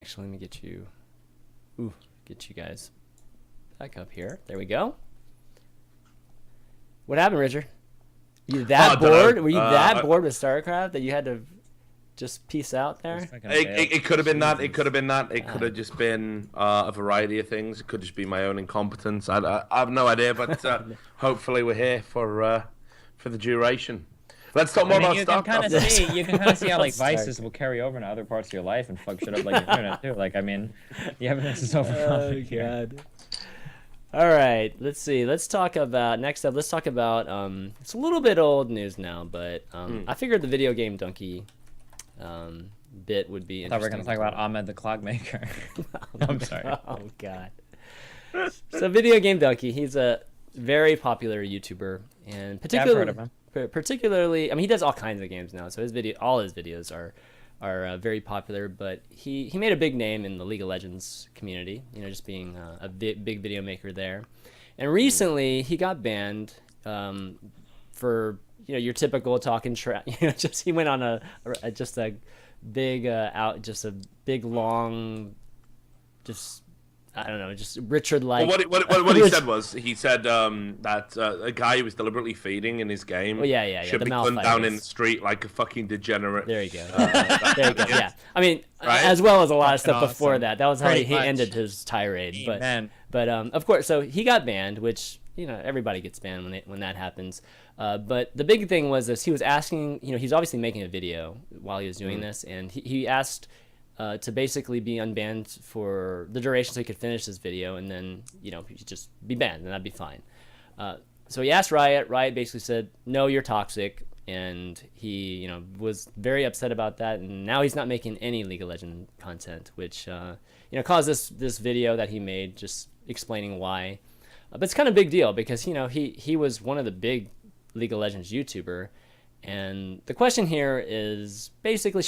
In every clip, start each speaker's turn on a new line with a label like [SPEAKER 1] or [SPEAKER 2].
[SPEAKER 1] Actually, let me get you. Ooh, get you guys back up here. There we go. What happened, Richard? Were you that bored? Were you that bored with StarCraft that you had to just peace out there?
[SPEAKER 2] It could have been that. It could have been that. It could have just been a variety of things. It could just be my own incompetence. I have no idea, but hopefully we're here for the duration. Let's talk more about StarCraft.
[SPEAKER 3] You can kind of see how like vices will carry over into other parts of your life and fuck shit up like the internet too. Like I mean, the evidence is overwhelming.
[SPEAKER 1] Oh god. All right, let's see. Let's talk about next up. Let's talk about it's a little bit old news now, but I figured the video game Dunkey bit would be interesting.
[SPEAKER 3] I thought we were going to talk about Ahmed the Clockmaker. I'm sorry.
[SPEAKER 1] Oh god. So video game Dunkey, he's a very popular YouTuber, and particularly,
[SPEAKER 3] I've heard of him.
[SPEAKER 1] Particularly, I mean, he does all kinds of games now, so all his videos are very popular. But he made a big name in the League of Legends community, you know, just being a big video maker there. And recently, he got banned for your typical talking trash. Just he went on a big long, just. I don't know, just Richard like.
[SPEAKER 2] Well, what he said was that a guy who was deliberately feeding in his game should be gunned down in the street like a fucking degenerate.
[SPEAKER 1] There you go. There you go. Yeah, I mean, right? As well as a lot of stuff before that. That was how he ended his tirade. But of course, so he got banned, which everybody gets banned when that happens. But the big thing was this: he was asking, he's obviously making a video while he was doing this, and he asked. To basically be unbanned for the duration so he could finish this video, and then, he'd just be banned, and that'd be fine. So he asked Riot. Riot basically said, no, you're toxic, and he, was very upset about that, and now he's not making any League of Legends content, which, caused this video that he made just explaining why. But it's kind of a big deal because, he was one of the big League of Legends YouTuber, and the question here is basically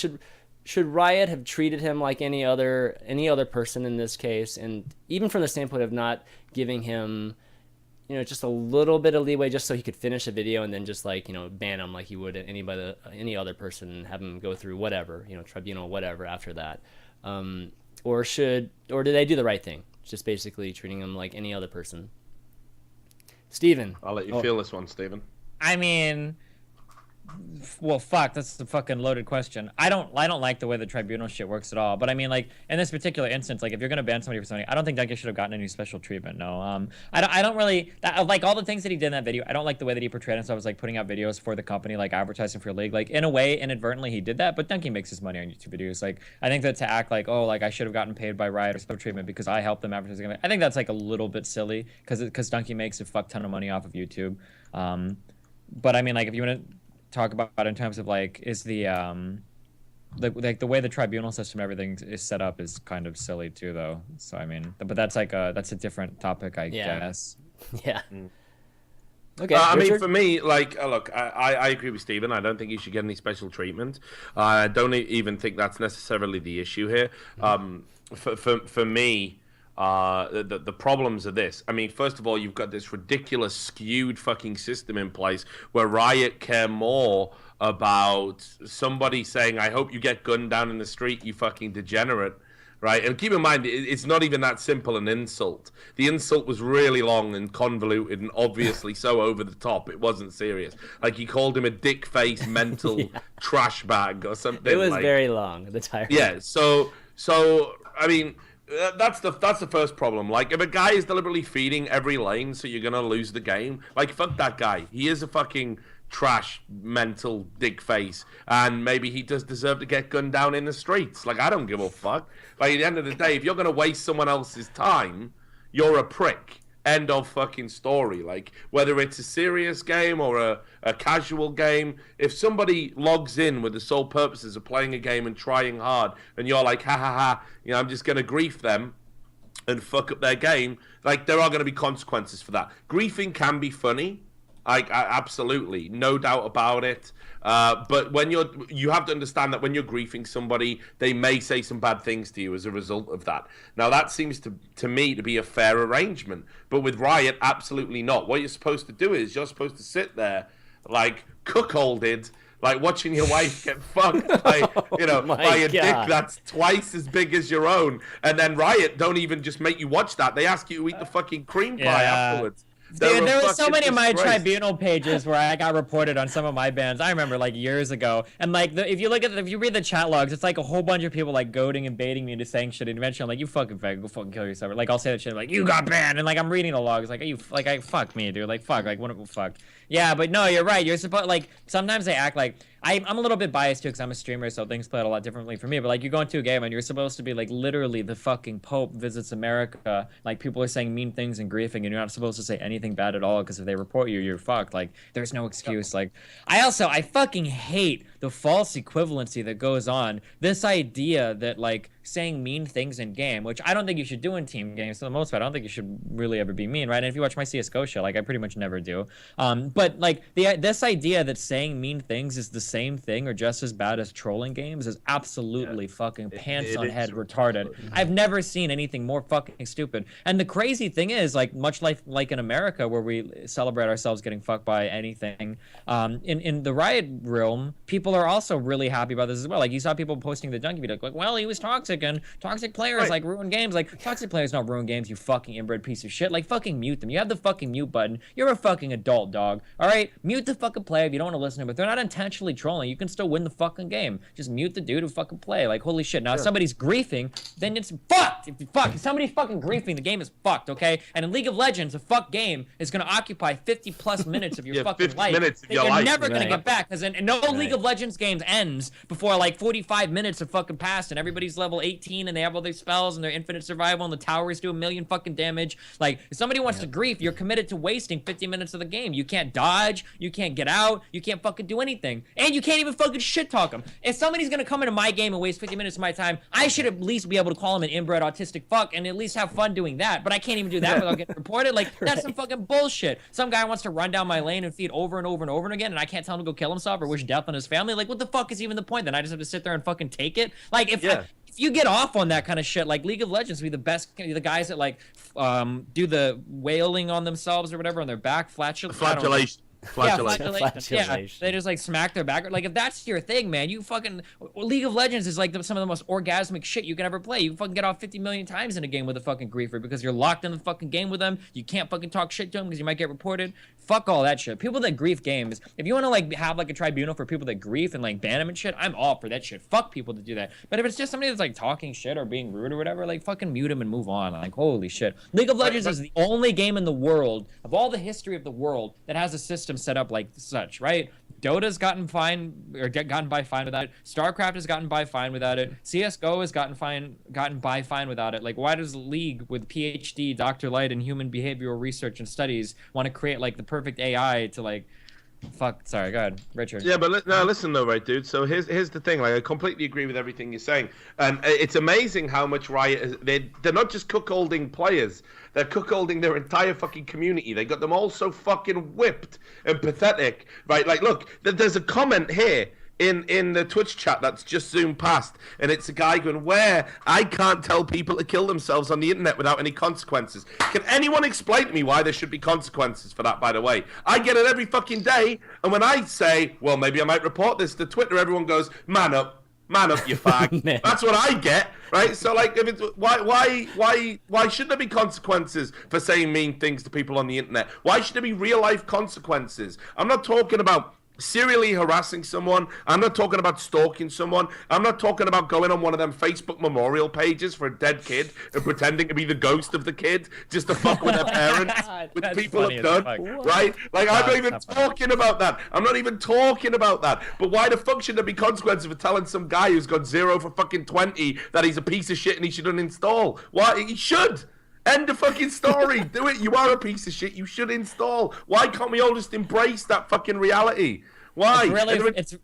[SPEAKER 1] should Riot have treated him like any other person in this case, and even from the standpoint of not giving him, just a little bit of leeway just so he could finish a video and then just ban him like he would any other person and have him go through whatever, tribunal, whatever after that, or did they do the right thing, just basically treating him like any other person? Steven.
[SPEAKER 2] I'll let you feel this one, Steven.
[SPEAKER 3] I mean, well, fuck, that's the fucking loaded question. I don't like the way the tribunal shit works at all. But I mean, like, in this particular instance, like, if you're gonna ban somebody for something, I don't think Dunkey should have gotten any special treatment. No, I don't really like all the things that he did in that video. I don't like the way that he portrayed himself as like putting out videos for the company, like advertising for your league. Like, in a way, inadvertently, he did that. But Dunkey makes his money on YouTube videos. Like, I think that to act like, oh, like I should have gotten paid by Riot or special treatment because I helped them advertising, I think that's like a little bit silly because Dunkey makes a fuck ton of money off of YouTube. But I mean, like, if you want to talk about it in terms of like is the like the way the tribunal system and everything is set up is kind of silly too though. So I mean, but that's like that's a different topic, I guess.
[SPEAKER 1] Yeah. Okay.
[SPEAKER 2] I mean, for me, like, look, I agree with Steven. I don't think you should get any special treatment. I don't even think that's necessarily the issue here. For me, the problems are this. I mean, first of all, you've got this ridiculous skewed fucking system in place where Riot care more about somebody saying, I hope you get gunned down in the street, you fucking degenerate, right? And keep in mind, it's not even that simple an insult. The insult was really long and convoluted and obviously so over the top. It wasn't serious. Like, he called him a dick face mental trash bag or something.
[SPEAKER 1] It was very long, the tire.
[SPEAKER 2] Yeah, so I mean, that's the first problem. Like, if a guy is deliberately feeding every lane so you're gonna lose the game, like, fuck that guy. He is a fucking trash mental dick face, and maybe he does deserve to get gunned down in the streets. Like, I don't give a fuck. Like, at the end of the day, if you're gonna waste someone else's time, you're a prick. End of fucking story. Like, whether it's a serious game or a casual game, if somebody logs in with the sole purposes of playing a game and trying hard, and you're like, ha ha ha, I'm just going to grief them and fuck up their game, like, there are going to be consequences for that. Griefing can be funny. Absolutely, no doubt about it. But when you have to understand that when you're griefing somebody, they may say some bad things to you as a result of that. Now, that seems to me to be a fair arrangement. But with Riot, absolutely not. What you're supposed to do is you're supposed to sit there, like, cuckolded like watching your wife get fucked by, by a dick that's twice as big as your own. And then Riot don't even just make you watch that. They ask you to eat the fucking cream pie afterwards.
[SPEAKER 3] Dude, there was so many of my tribunal pages where I got reported on some of my bans. I remember like years ago, and like if you read the chat logs, it's like a whole bunch of people like goading and baiting me into saying shit. And eventually, I'm like, you fucking fag, go fucking kill yourself. Or, like I'll say that shit like you got banned, and like I'm reading the logs like, are you like fuck me, dude, like fuck, like what fuck. Yeah, but no, you're right. You're supposed like sometimes they act like I'm a little bit biased too because I'm a streamer, so things play out a lot differently for me. But like you go into a game and you're supposed to be like literally the fucking Pope visits America. Like people are saying mean things and griefing, and you're not supposed to say anything bad at all because if they report you, you're fucked. Like there's no excuse. Like I fucking hate the false equivalency that goes on. This idea that like saying mean things in game, which I don't think you should do in team games for the most part. I don't think you should really ever be mean, right? And if you watch my CS:GO show, like I pretty much never do. But like this idea that saying mean things is the same thing or just as bad as trolling games is absolutely fucking pants on head retarded. I've never seen anything more fucking stupid. And the crazy thing is, like much like in America where we celebrate ourselves getting fucked by anything, in the Riot realm, people are also really happy about this as well. Like you saw people posting the Dunkey video, like, well, he was toxic and toxic players like ruin games. Like toxic players don't ruin games, you fucking inbred piece of shit. Like fucking mute them. You have the fucking mute button. You're a fucking adult, dog. All right, mute the fucking player if you don't want to listen to them. If they're not intentionally trolling, you can still win the fucking game. Just mute the dude who fucking play. Like holy shit. Now if somebody's griefing, then it's fucked. If somebody's fucking griefing, the game is fucked. Okay. And in League of Legends, a fuck game is gonna occupy 50 plus minutes of your fucking life.
[SPEAKER 2] Minutes of
[SPEAKER 3] your life. You're never gonna get back because no League of Legends games ends before like 45 minutes have fucking passed and everybody's level 18 and they have all their spells and their infinite survival and the towers do 1,000,000 fucking damage. Like if somebody wants to grief, you're committed to wasting 50 minutes of the game. You can't dodge, you can't get out, you can't fucking do anything, and you can't even fucking shit talk them. If somebody's gonna come into my game and waste 50 minutes of my time, I should at least be able to call him an inbred autistic fuck and at least have fun doing that. But I can't even do that without getting reported. Like that's some fucking bullshit. Some guy wants to run down my lane and feed over and over and over again, and I can't tell him to go kill himself or wish death on his family. Like what the fuck is even the point? Then I just have to sit there and fucking take it. Like if you get off on that kind of shit, like League of Legends, be the best, the guys that like do the wailing on themselves or whatever on their back, flagellation. Flagellation. Yeah, they just like smack their back. Like if that's your thing, man, you fucking League of Legends is like some of the most orgasmic shit you can ever play. You fucking get off 50 million times in a game with a fucking griefer because you're locked in the fucking game with them. You can't fucking talk shit to them because you might get reported. Fuck all that shit. People that grief games. If you want to like have like a tribunal for people that grief and like ban them and shit, I'm all for that shit. Fuck people that do that. But if it's just somebody that's like talking shit or being rude or whatever, like fucking mute them and move on. Like holy shit. League of Legends is the only game in the world of all the history of the world that has a system set up like such, right? Dota's gotten fine by fine without it. Starcraft has gotten by fine without it. CS:GO has gotten by fine without it. Like why does League with PhD, Dr. Light in human behavioral research and studies want to create like the perfect AI to like fuck? Sorry, go ahead, Richard.
[SPEAKER 2] Yeah, but no, listen though, right, dude. So here's the thing. Like, I completely agree with everything you're saying, and it's amazing how much Riot they're not just cuckolding players. They're cuckolding their entire fucking community. They got them all so fucking whipped and pathetic, right? Like, look, there's a comment here in the Twitch chat that's just zoomed past, and it's a guy going, where I can't tell people to kill themselves on the internet without any consequences. Can anyone explain to me why there should be consequences for that, by the way? I get it every fucking day, and when I say, well, maybe I might report this to Twitter, everyone goes, man up, you fag. That's what I get, right? So, like, if it's, why should there be consequences for saying mean things to people on the internet? Why should there be real-life consequences? I'm not talking about serially harassing someone. I'm not talking about stalking someone. I'm not talking about going on one of them Facebook memorial pages for a dead kid and pretending to be the ghost of the kid just to fuck with their parents, which people have done, right? Like, I'm not even talking about that. I'm not even talking about that. But why the fuck should there be consequences for telling some guy who's got 0 for fucking 20 that he's a piece of shit and he should uninstall? Why? He should. End of fucking story. Do it. You are a piece of shit. You should install. Why can't we all just embrace that fucking reality? Why?
[SPEAKER 3] It's really,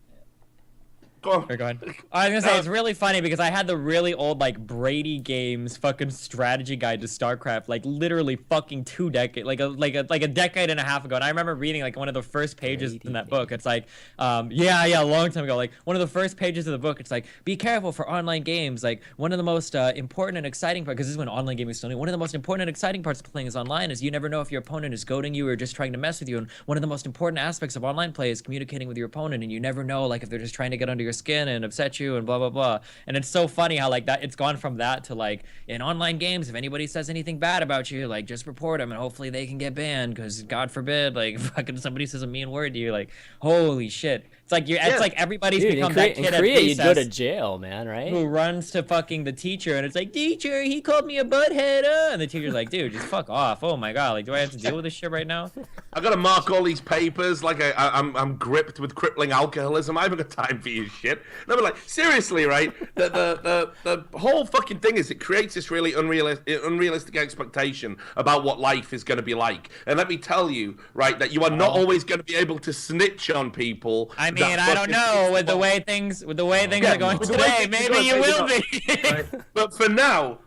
[SPEAKER 2] Go on.
[SPEAKER 3] Go ahead. I was gonna say it's really funny because I had the really old like Brady Games fucking strategy guide to Starcraft, like literally fucking 2 decades, like a decade and a half ago. And I remember reading like one of the first pages in that book. It's like, a long time ago. Like one of the first pages of the book. It's like, be careful for online games. Like one of the most important and exciting parts, because this is when online gaming is still new. One of the most important and exciting parts of playing is online is you never know if your opponent is goading you or just trying to mess with you. And one of the most important aspects of online play is communicating with your opponent, and you never know like if they're just trying to get under your skin and upset you and blah blah blah. And it's so funny how like that it's gone from that to like in online games, if anybody says anything bad about you, like just report them and hopefully they can get banned, because God forbid like fucking somebody says a mean word to you, like holy shit. It's like it's like everybody's become that kid at recess.
[SPEAKER 1] You'd go to jail, man, right?
[SPEAKER 3] Who runs to fucking the teacher and it's like, teacher, he called me a butthead, and the teacher's like, dude, just fuck off. Oh my god, like, do I have to deal with this shit right now?
[SPEAKER 2] I gotta mark all these papers. Like I'm gripped with crippling alcoholism. I haven't got time for your shit. No, but like seriously, right? The whole fucking thing is it creates this really unrealistic expectation about what life is going to be like. And let me tell you, right, that you are not always going to be able to snitch on people.
[SPEAKER 3] I mean, I don't know with the way things are going today. Maybe you will be.
[SPEAKER 2] Right? But for now,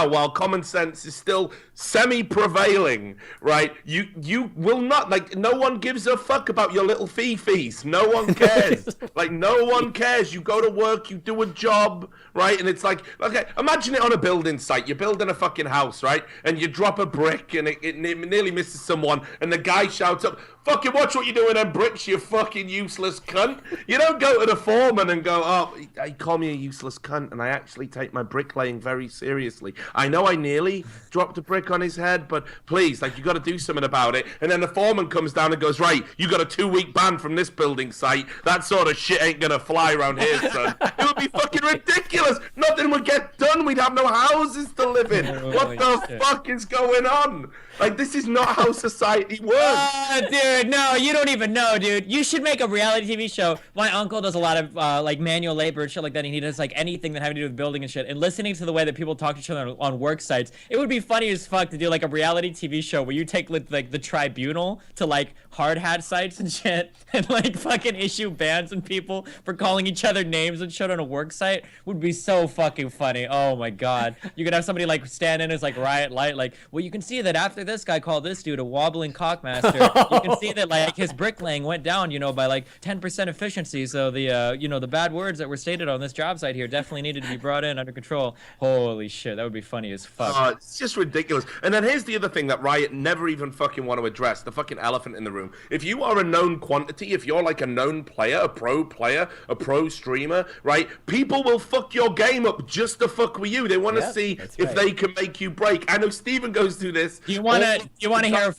[SPEAKER 2] while common sense is still semi-prevailing, right? You will not, like, no one gives a fuck about your little fee-fees. No one cares. Like, no one cares. You go to work, you do a job, right? And it's like, okay, imagine it on a building site. You're building a fucking house, right? And you drop a brick and it nearly misses someone, and the guy shouts up, fucking watch what you're doing them bricks, you fucking useless cunt. You don't go to the foreman and go, oh, he called me a useless cunt, and I actually take my bricklaying very seriously. I know I nearly dropped a brick on his head, but please, like, you got to do something about it. And then the foreman comes down and goes, right, you got a 2-week ban from this building site. That sort of shit ain't gonna fly around here, son. It would be fucking ridiculous. Nothing would get done. We'd have no houses to live in. What the fuck is going on? Like, this is not how society works.
[SPEAKER 3] Dude, no, you don't even know, dude. You should make a reality TV show. My uncle does a lot of like manual labor and shit like that, and he does like anything that having to do with building and shit. And listening to the way that people talk to each other on work sites, it would be funny as fuck to do like a reality TV show where you take like the tribunal to like hard hat sites and shit, and like fucking issue bans on people for calling each other names and shit on a work site. Would be so fucking funny. Oh my god. You could have somebody like stand in as like riot light, like, well, you can see that after this guy called this dude a wobbling cockmaster, you can see that like his bricklaying went down, you know, by like 10% efficiency. So the you know, the bad words that were stated on this job site here definitely needed to be brought in under control. Holy shit, that would be funny as fuck.
[SPEAKER 2] It's just ridiculous. And then here's the other thing that Riot never even fucking want to address, the fucking elephant in the room. If you are a known quantity, if you're like a known player, a pro streamer, right, people will fuck your game up just to fuck with you. They want to see if they can make you break. I know Steven goes through this.
[SPEAKER 3] You want to hear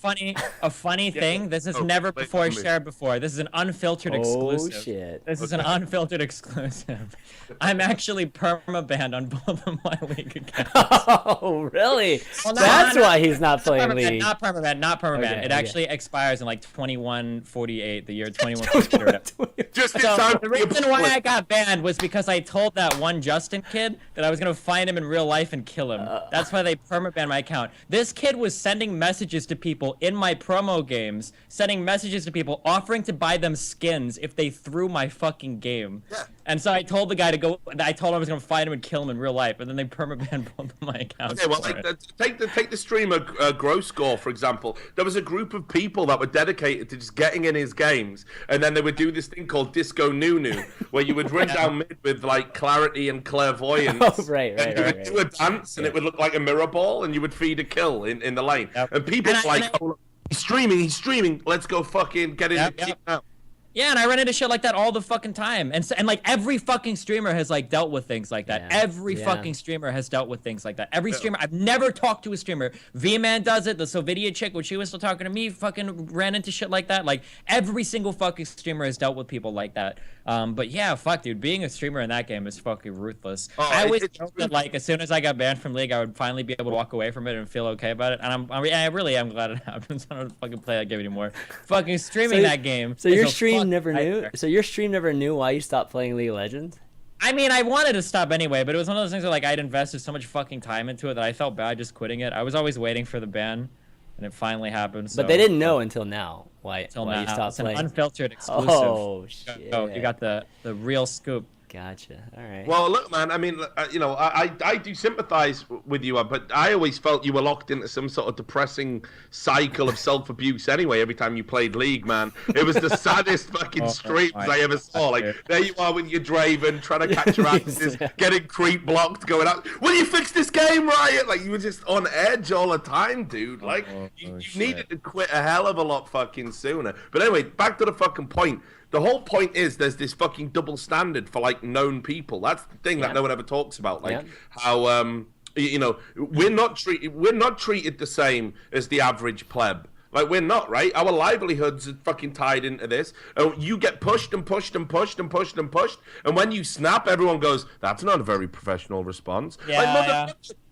[SPEAKER 3] a funny thing? This is never before shared before. This is an unfiltered exclusive.
[SPEAKER 1] Oh shit.
[SPEAKER 3] This is an unfiltered exclusive. I'm actually perma-banned on both of my League accounts.
[SPEAKER 1] Oh, really? Well, that's why he's not playing League.
[SPEAKER 3] Not perma-banned. Okay, it actually expires in like 2148, the year 2148.
[SPEAKER 2] Just in time.
[SPEAKER 3] The reason why I got banned was because I told that one Justin kid that I was going to find him in real life and kill him. That's why they perma-banned my account. This kid was sending messages to people in my promo games, sending messages to people offering to buy them skins if they threw my fucking game. Yeah. And so I told the guy to go. I told him I was going to find him and kill him in real life, and then they perma-banned both of my accounts.
[SPEAKER 2] Okay, well, take the streamer Grow Score, for example. There was a group of people that were dedicated to just getting in his games, and then they would do this thing called Disco Nunu, where you would run down mid with like clarity and clairvoyance.
[SPEAKER 1] Oh, right.
[SPEAKER 2] And you would do a dance, and it would look like a mirror ball, and you would feed a kill in the lane. Yep. And people oh, he's streaming. Let's go fucking get in the game now.
[SPEAKER 3] Yeah, and I run into shit like that all the fucking time. And like every fucking streamer has like dealt with things like that. Yeah. Every fucking streamer has dealt with things like that. Every streamer, I've never talked to a streamer. V-Man does it. The Sovidia chick, when she was still talking to me, fucking ran into shit like that. Like every single fucking streamer has dealt with people like that. But yeah, fuck, dude, being a streamer in that game is fucking ruthless. I always joked that like as soon as I got banned from League, I would finally be able to walk away from it and feel okay about it. And I really am glad it happens. I don't fucking play that game anymore. Fucking streaming that game.
[SPEAKER 1] So your stream never knew. So your stream never knew why you stopped playing League of Legends?
[SPEAKER 3] I mean, I wanted to stop anyway, but it was one of those things where like I'd invested so much fucking time into it that I felt bad just quitting it. I was always waiting for the ban, and it finally happened. So.
[SPEAKER 1] But they didn't know until now why you stopped playing.
[SPEAKER 3] It's an unfiltered exclusive.
[SPEAKER 1] Oh shit!
[SPEAKER 3] Oh, you got the real scoop.
[SPEAKER 1] Gotcha. All right.
[SPEAKER 2] Well, look, man. I mean, I do sympathise with you, but I always felt you were locked into some sort of depressing cycle of self-abuse. Anyway, every time you played League, man, it was the saddest fucking streams I ever saw. Like, there you are with your Draven trying to catch your axes, getting creep blocked, going out. Will you fix this game, Riot? Like, you were just on edge all the time, dude. Like, you needed to quit a hell of a lot fucking sooner. But anyway, back to the fucking point. The whole point is there's this fucking double standard for like known people. That's the thing that no one ever talks about. Like how we're not treated the same as the average pleb. Like, we're not, right? Our livelihoods are fucking tied into this. You get pushed and pushed and pushed and pushed and pushed. And when you snap, everyone goes, that's not a very professional response.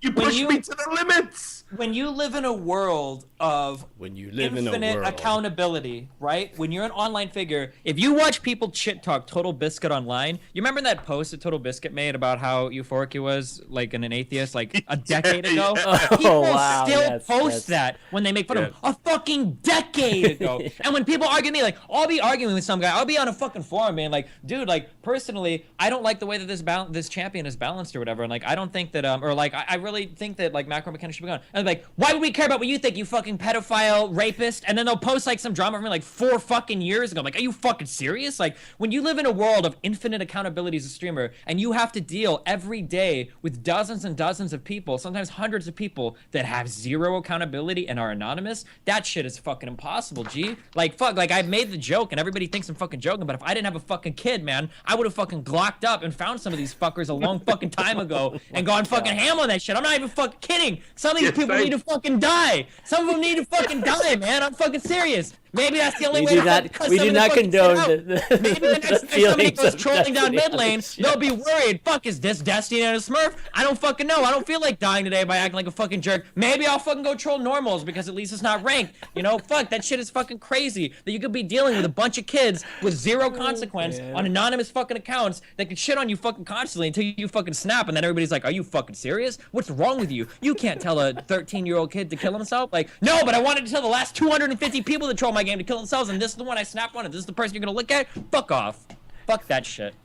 [SPEAKER 2] You push me to the limits.
[SPEAKER 4] When you live in a world of infinite accountability, right? When you're an online figure, if you watch people shit talk Total Biscuit online, you remember that post that Total Biscuit made about how euphoric he was, like, an atheist, like, a decade ago? People still post that when they make fun of him. A fucking decade ago. And when people argue with me, like, I'll be arguing with some guy, I'll be on a fucking forum being like, dude, like, personally, I don't like the way that this champion is balanced or whatever. And, like, I don't think that, or, like, I really think that, like, macro mechanics should be gone. And I'm like, why would we care about what you think, you fucking pedophile rapist? And then they'll post, like, some drama from, like, 4 fucking years ago. I'm like, are you fucking serious? Like, when you live in a world of infinite accountability as a streamer, and you have to deal every day with dozens and dozens of people, sometimes hundreds of people that have zero accountability and are anonymous, that shit is fucking impossible, G. Like, fuck, like, I made the joke, and everybody thinks I'm fucking joking, but if I didn't have a fucking kid, man, I would have fucking glocked up and found some of these fuckers a long fucking time ago and gone fucking ham on that shit. I'm not even fucking kidding. Some of these people need to fucking die. Some of them need to fucking die, man. I'm fucking serious. Maybe that's the only way
[SPEAKER 1] we do not condone
[SPEAKER 4] Maybe the next time somebody goes trolling down mid lane, they'll be worried. Fuck, is this Destiny and a Smurf? I don't fucking know. I don't feel like dying today by acting like a fucking jerk. Maybe I'll fucking go troll normals because at least it's not ranked. You know, fuck, that shit is fucking crazy. That you could be dealing with a bunch of kids with zero consequence on anonymous fucking accounts that can shit on you fucking constantly until you fucking snap, and then everybody's like, are you fucking serious? What's wrong with you? You can't tell a 13-year-old kid to kill himself? Like, no, but I wanted to tell the last 250 people that troll my game to kill themselves, and this is the one I snapped on, and this is the person you're gonna look at? Fuck off. Fuck that shit.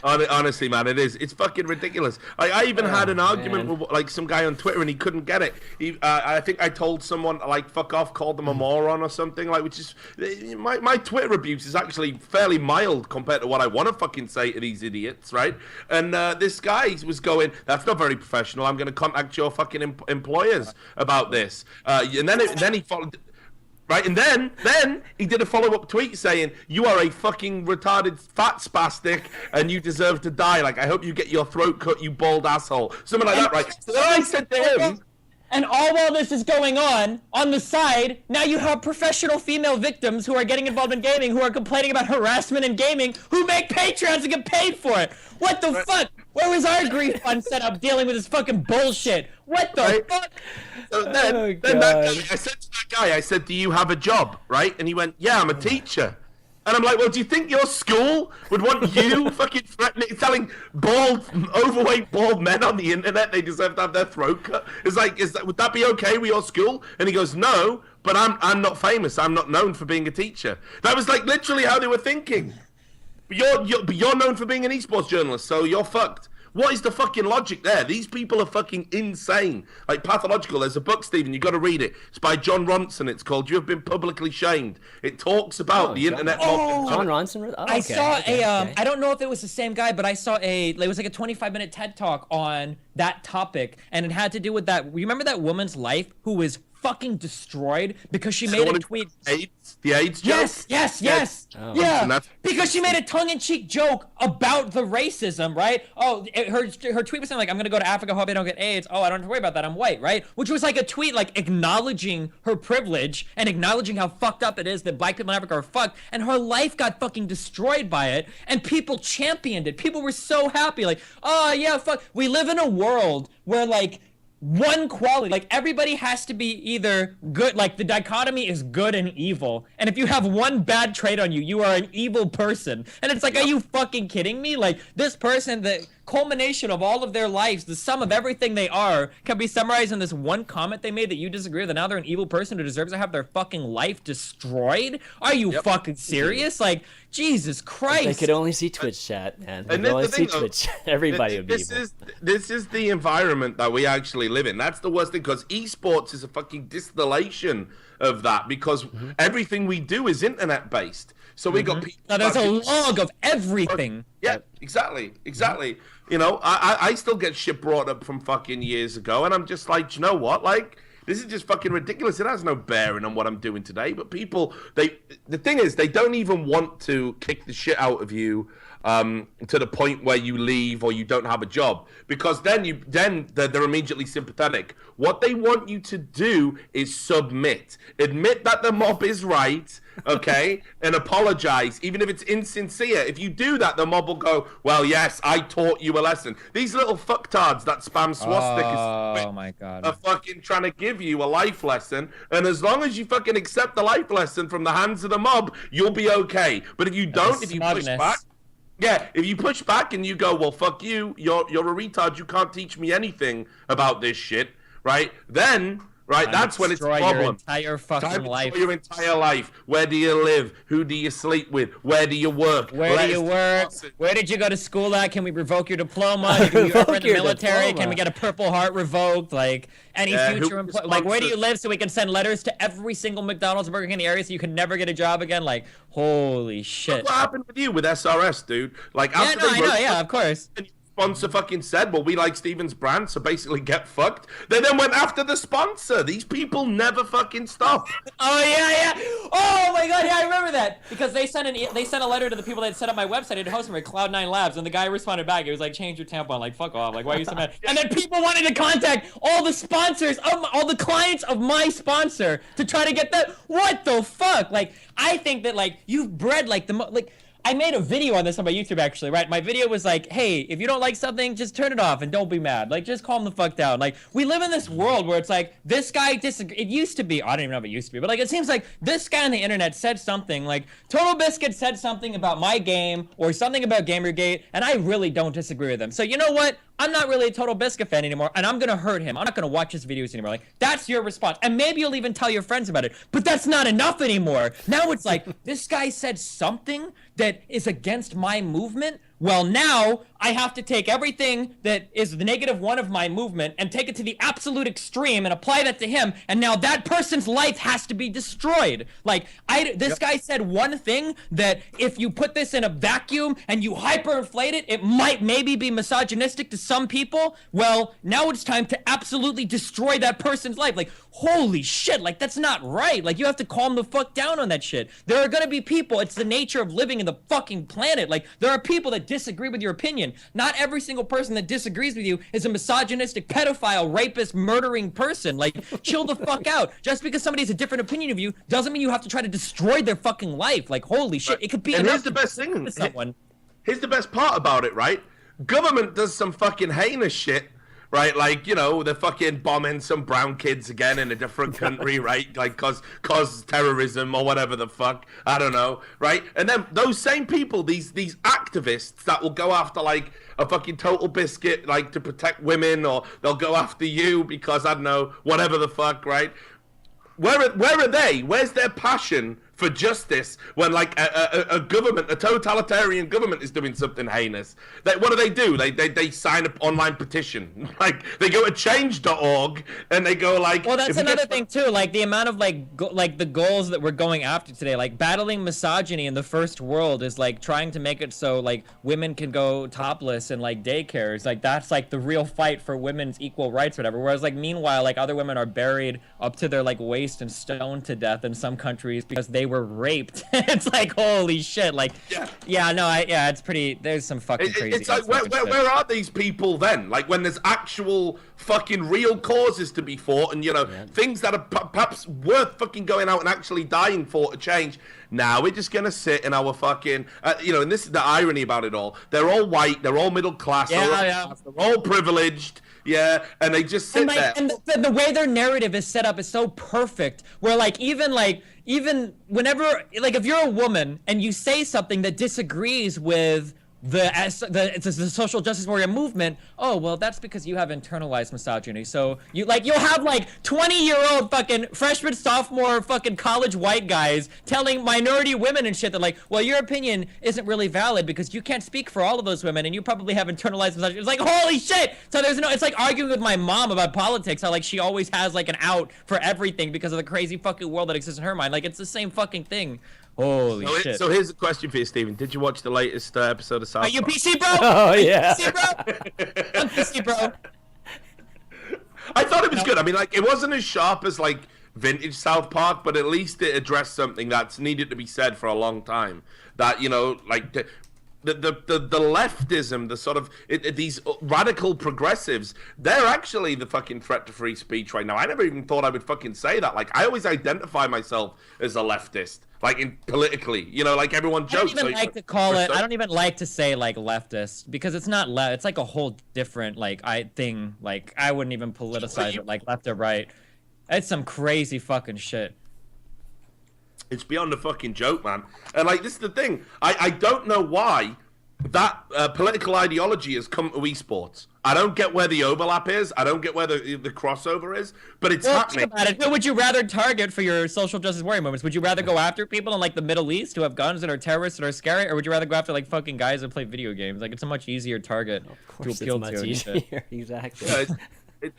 [SPEAKER 2] Honestly, man, it's fucking ridiculous. I even had an argument with like some guy on Twitter, and he couldn't get it. I think I told someone like fuck off, called them a moron or something, like, which is my Twitter abuse is actually fairly mild compared to what I want to fucking say to these idiots, right? And this guy was going, that's not very professional. I'm going to contact your fucking employers about this. And then he followed. Right, and then he did a follow-up tweet saying, you are a fucking retarded fat spastic and you deserve to die. Like, I hope you get your throat cut, you bald asshole. Something like that, right? So then I said to him...
[SPEAKER 4] And all while this is going on the side, now you have professional female victims who are getting involved in gaming, who are complaining about harassment in gaming, who make Patreons and get paid for it. What the fuck? Where was our grief fund set up dealing with this fucking bullshit? What the fuck?
[SPEAKER 2] So then that guy, I said to that guy, I said, do you have a job, right? And he went, yeah, I'm a teacher. And I'm like, well, do you think your school would want you fucking telling overweight bald men on the internet they deserve to have their throat cut? It's like, would that be okay with your school? And he goes, no, but I'm not famous. I'm not known for being a teacher. That was like literally how they were thinking. But you're known for being an esports journalist, so you're fucked. What is the fucking logic there? These people are fucking insane. Like, pathological. There's a book, Stephen, you got to read it. It's by John Ronson. It's called You Have Been Publicly Shamed. It talks about the internet.
[SPEAKER 1] John Ronson? Oh,
[SPEAKER 4] I saw I don't know if it was the same guy, but I saw it was like a 25-minute TED Talk on that topic, and it had to do with that. You remember that woman's life who was fucking destroyed because she made a tweet.
[SPEAKER 2] The AIDS joke?
[SPEAKER 4] Yes. Oh. Yeah, because she made a tongue-in-cheek joke about the racism, right? Oh, her tweet was saying, like, I'm gonna go to Africa, hope I don't get AIDS. Oh, I don't have to worry about that, I'm white, right? Which was like a tweet, like, acknowledging her privilege and acknowledging how fucked up it is that black people in Africa are fucked, and her life got fucking destroyed by it, and people championed it. People were so happy, like, oh, yeah, fuck. We live in a world where, like, one quality, like, everybody has to be either good, like, the dichotomy is good and evil, and if you have one bad trait on you, you are an evil person. And it's like, are you fucking kidding me? Like, this person that
[SPEAKER 3] culmination of all of their lives, the sum of everything they are, can be summarized in this one comment they made that you disagree with, and now they're an evil person who deserves to have their fucking life destroyed? Are you fucking serious? Like, Jesus Christ.
[SPEAKER 1] If they could only see Twitch chat, man. If they only see Twitch, everybody would be evil.
[SPEAKER 2] This is the environment that we actually live in. That's the worst thing, because esports is a fucking distillation of that, because everything we do is internet based. So we got people.
[SPEAKER 3] Now there's a log of everything.
[SPEAKER 2] Yeah, exactly. You know, I still get shit brought up from fucking years ago, and I'm just like, you know what? Like, this is just fucking ridiculous. It has no bearing on what I'm doing today. But people, the thing is, they don't even want to kick the shit out of you to the point where you leave or you don't have a job, because then they're immediately sympathetic. What they want you to do is submit, admit that the mob is right, okay, and apologize, even if it's insincere. If you do that, the mob will go, well, yes, I taught you a lesson. These little fucktards that spam swastikas,
[SPEAKER 3] oh my God,
[SPEAKER 2] are fucking trying to give you a life lesson, and as long as you fucking accept the life lesson from the hands of the mob, you'll be okay. But if you don't, if you push back, if you push back and you go, well, fuck you, you're a retard, you can't teach me anything about this shit, right? Then, right, that's when it's a problem.
[SPEAKER 3] Your entire fucking life.
[SPEAKER 2] Your entire life. Where do you live? Who do you sleep with? Where do you work?
[SPEAKER 3] Where do you work? Where did you go to school at? Can we revoke your diploma? Can you ever in the military? Can we get a Purple Heart revoked? Like, any future employee? Like, where do you live so we can send letters to every single McDonald's, Burger King in the area so you can never get a job again? Like, holy shit.
[SPEAKER 2] Look what happened with you with SRS, dude? Like,
[SPEAKER 3] I know, of course.
[SPEAKER 2] Sponsor fucking said, well, we like Steven's brand, so basically get fucked. They then went after the sponsor. These people never fucking stop.
[SPEAKER 3] Oh yeah. Oh my God, yeah, I remember that, because they sent a letter to the people that had set up my website and hosted me, Cloud9 Labs, and the guy responded back. It was like, change your tampon. Like, fuck off. Like, why are you so mad? And then people wanted to contact all the sponsors of all the clients of my sponsor to try to get that. What the fuck? Like, I think that, like, you've bred like I made a video on this on my YouTube, actually, right? My video was like, hey, if you don't like something, just turn it off and don't be mad. Like, just calm the fuck down. Like, we live in this world where it's like, this guy disagrees. It used to be, I don't even know if it used to be, but like, it seems like this guy on the internet said something, like, Total Biscuit said something about my game or something about Gamergate, and I really don't disagree with him. So you know what? I'm not really a Total Biscuit fan anymore, and I'm gonna hurt him. I'm not gonna watch his videos anymore. Like, that's your response. And maybe you'll even tell your friends about it, but that's not enough anymore. Now it's like, this guy said something that is against my movement. Well, now I have to take everything that is the -1 of my movement and take it to the absolute extreme and apply that to him, and now that person's life has to be destroyed. Like, this guy said one thing that if you put this in a vacuum and you hyperinflate it, it might maybe be misogynistic to some people. Well, now it's time to absolutely destroy that person's life. Like, holy shit, like, that's not right. Like, you have to calm the fuck down on that shit. There are gonna be people, it's the nature of living in the fucking planet. Like, there are people that disagree with your opinion. Not every single person that disagrees with you is a misogynistic, pedophile, rapist, murdering person. Like, chill the fuck out. Just because somebody has a different opinion of you doesn't mean you have to try to destroy their fucking life. Like, holy shit, it could be
[SPEAKER 2] and here's the best thing. Here's the best part about it, right? Government does some fucking heinous shit, right? Like, you know, they're fucking bombing some brown kids again in a different country, right? Like, cause terrorism or whatever the fuck. I don't know, right? And then those same people, these activists that will go after, like, a fucking Total Biscuit, like, to protect women, or they'll go after you because, I don't know, whatever the fuck, right? Where are they? Where's their passion for justice when, like, a government, a totalitarian government is doing something heinous? What do? They sign an online petition. Like, they go to change.org and they go, like...
[SPEAKER 3] Well, that's another thing, too. Like, the amount of, like, the goals that we're going after today. Like, battling misogyny in the first world is, like, trying to make it so, like, women can go topless in, like, daycares. Like, that's, like, the real fight for women's equal rights or whatever. Whereas, like, meanwhile, like, other women are buried up to their, like, waist and stoned to death in some countries because they were raped. It's like, holy shit. Like, it's pretty, there's some fucking crazy.
[SPEAKER 2] It's like, where are these people then? Like, when there's actual fucking real causes to be fought, and, you know, things that are perhaps worth fucking going out and actually dying for to change. Now we're just gonna sit in our fucking, you know, and this is the irony about it all. They're all white, they're all middle class, they're all privileged. Yeah, and they just sit there.
[SPEAKER 3] And the way their narrative is set up is so perfect, where, like, even whenever, like, if you're a woman and you say something that disagrees with the social justice warrior movement. Oh, well, that's because you have internalized misogyny. So you'll have like 20-year-old fucking freshman, sophomore, fucking college white guys telling minority women and shit that like, well, your opinion isn't really valid because you can't speak for all of those women and you probably have internalized misogyny. It's like, holy shit. So it's like arguing with my mom about politics, how like she always has like an out for everything because of the crazy fucking world that exists in her mind. Like, it's the same fucking thing. Holy shit.
[SPEAKER 2] So here's a question for you, Steven. Did you watch the latest episode of South Park?
[SPEAKER 3] Are you PC, bro?
[SPEAKER 1] Oh, yeah.
[SPEAKER 3] PC, bro? I'm PC, bro.
[SPEAKER 2] I thought it was good. I mean, like, it wasn't as sharp as, like, vintage South Park, but at least it addressed something that's needed to be said for a long time. That, you know, like, the leftism, the sort of, these radical progressives, they're actually the fucking threat to free speech right now. I never even thought I would fucking say that. Like, I always identify myself as a leftist. Like, politically, you know, like everyone jokes.
[SPEAKER 3] I don't even like to call it. I don't even like to say like leftist because it's not left. It's like a whole different thing. Like, I wouldn't even politicize it like left or right. It's some crazy fucking shit.
[SPEAKER 2] It's beyond a fucking joke, man. And like, this is the thing. I don't know why that political ideology has come to esports. I don't get where the overlap is. I don't get where the crossover is, but it's happening.
[SPEAKER 3] Think about it. Who would you rather target for your social justice warrior movements? Would you rather go after people in like the Middle East who have guns and are terrorists and are scary, or would you rather go after like fucking guys who play video games? Like, it's a much easier target to appeal to.
[SPEAKER 1] Easier. Exactly.
[SPEAKER 2] Yeah,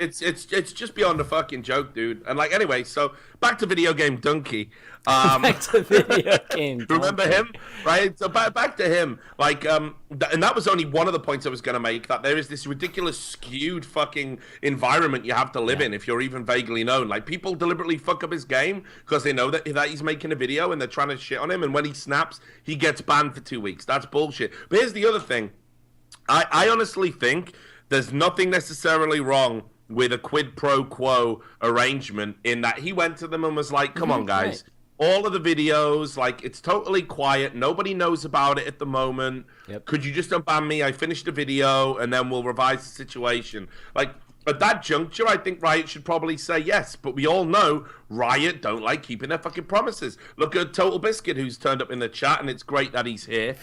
[SPEAKER 2] it's just beyond a fucking joke, dude. And like, anyway, so back to video game Dunkey.
[SPEAKER 1] Back to video game Dunkey.
[SPEAKER 2] Remember him, right? So back to him. Like, and that was only one of the points I was going to make. That there is this ridiculous skewed fucking environment you have to live in if you're even vaguely known. Like, people deliberately fuck up his game because they know that he's making a video and they're trying to shit on him. And when he snaps, he gets banned for 2 weeks. That's bullshit. But here's the other thing. I honestly think there's nothing necessarily wrong with a quid pro quo arrangement in that he went to them and was like, come on, guys. Right. All of the videos, like, it's totally quiet. Nobody knows about it at the moment. Yep. Could you just unban me? I finished the video, and then we'll revise the situation. Like, at that juncture, I think Riot should probably say yes. But we all know Riot don't like keeping their fucking promises. Look at Total Biscuit, who's turned up in the chat, and it's great that he's here.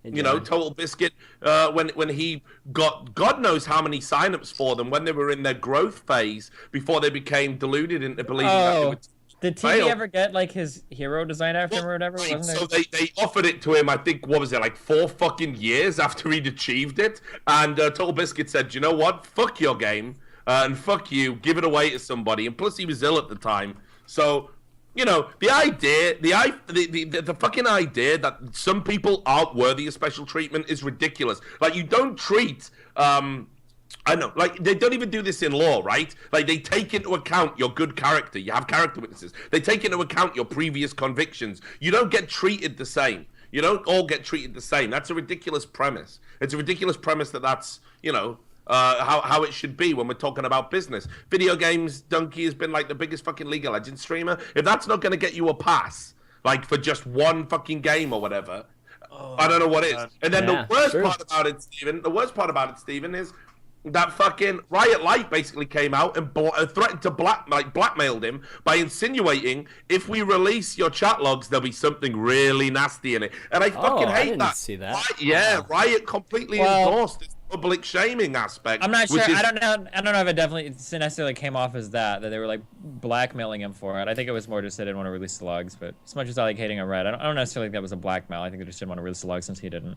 [SPEAKER 2] You know, Total Biscuit, when he got God knows how many signups for them when they were in their growth phase before they became deluded into believing that it would
[SPEAKER 3] did TV ever get like his hero design after him or whatever?
[SPEAKER 2] Right. So they offered it to him, I think, what was it, like 4 fucking years after he'd achieved it? And Total Biscuit said, you know what? Fuck your game, and fuck you, give it away to somebody. And plus he was ill at the time. So, you know, the fucking idea that some people aren't worthy of special treatment is ridiculous. Like, you don't treat, I know, like, they don't even do this in law, right? Like, they take into account your good character. You have character witnesses. They take into account your previous convictions. You don't get treated the same. You don't all get treated the same. That's a ridiculous premise. It's a ridiculous premise that's, you know, how it should be when we're talking about business. Video games, Dunkey has been like the biggest fucking League of Legends streamer. If that's not going to get you a pass, like for just one fucking game or whatever, I don't know what is. And then the worst part about it, Steven, is that fucking Riot Light basically came out and threatened to blackmailed him by insinuating if we release your chat logs, there'll be something really nasty in it. And I fucking hate
[SPEAKER 1] that. See that.
[SPEAKER 2] Riot completely endorsed this public shaming aspect.
[SPEAKER 3] I'm not sure. I don't know if it definitely necessarily came off as that they were like blackmailing him for it. I think it was more just they didn't want to release the logs. But as much as I like hating on Red, I don't necessarily think that was a blackmail. I think they just didn't want to release the logs since he didn't.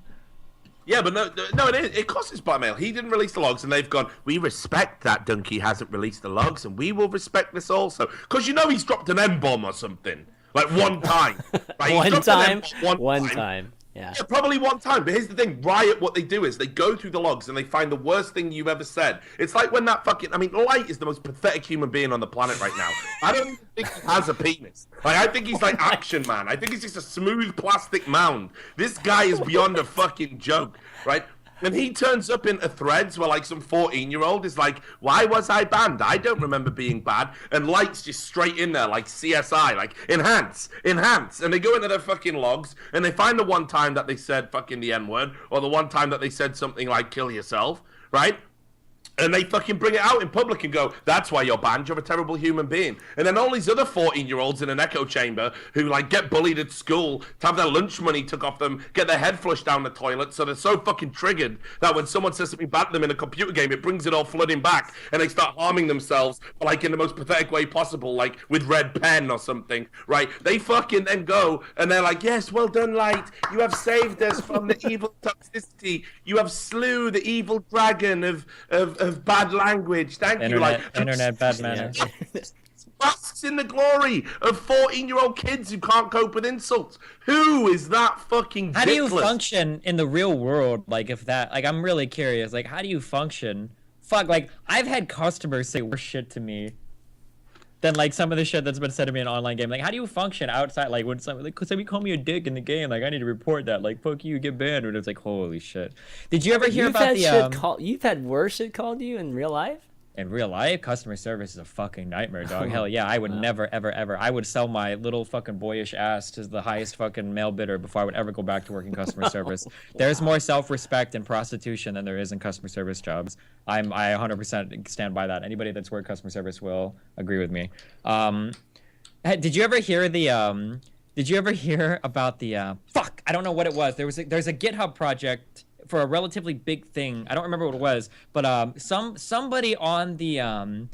[SPEAKER 2] Yeah, but no, it costs us blackmail. He didn't release the logs, and they've gone, we respect that Dunkey hasn't released the logs, and we will respect this also. Because you know he's dropped an M-bomb or something. Like, one time. Right?
[SPEAKER 1] One time. Yeah,
[SPEAKER 2] probably one time. But here's the thing. Riot, what they do is they go through the logs and they find the worst thing you've ever said. It's like when that fucking... I mean, Light is the most pathetic human being on the planet right now. I don't even think he has a penis. Like, I think he's like Action Man. I think he's just a smooth plastic mound. This guy is beyond a fucking joke, right? And he turns up into threads where like some 14-year-old is like, why was I banned? I don't remember being bad. And Light's just straight in there like CSI, like enhance. And they go into their fucking logs and they find the one time that they said fucking the N-word or the one time that they said something like kill yourself, right? And they fucking bring it out in public and go, that's why you're banned, you're a terrible human being. And then all these other 14-year-olds in an echo chamber who, like, get bullied at school, to have their lunch money took off them, get their head flushed down the toilet, so they're so fucking triggered that when someone says something bad to them in a computer game, it brings it all flooding back, and they start harming themselves, like, in the most pathetic way possible, like, with red pen or something, right? They fucking then go, and they're like, yes, well done, Light. You have saved us from the evil toxicity. You have slew the evil dragon of bad language. Thank you. Like
[SPEAKER 3] internet bad manners.
[SPEAKER 2] Basks in the glory of 14-year-old kids who can't cope with insults. Who is that fucking?
[SPEAKER 3] How do you function in the real world? Like, if that, like, I'm really curious. Like, how do you function? Fuck, like, I've had customers say worse shit to me than, like, some of the shit that's been said to me in an online game. Like, how do you function outside? Like, when somebody call me a dick in the game, like, I need to report that. Like, fuck you, get banned. And it's like, holy shit. Did you ever hear about the
[SPEAKER 1] you've had worse shit called to you in real life?
[SPEAKER 3] In real life, customer service is a fucking nightmare, dog. Hell yeah, I would never, ever, ever. I would sell my little fucking boyish ass to the highest fucking male bidder before I would ever go back to working customer service. There's more self-respect in prostitution than there is in customer service jobs. I 100% stand by that. Anybody that's worked customer service will agree with me. Did you ever hear the? Did you ever hear about the? Fuck, I don't know what it was. There's a GitHub project for a relatively big thing. I don't remember what it was, but somebody on one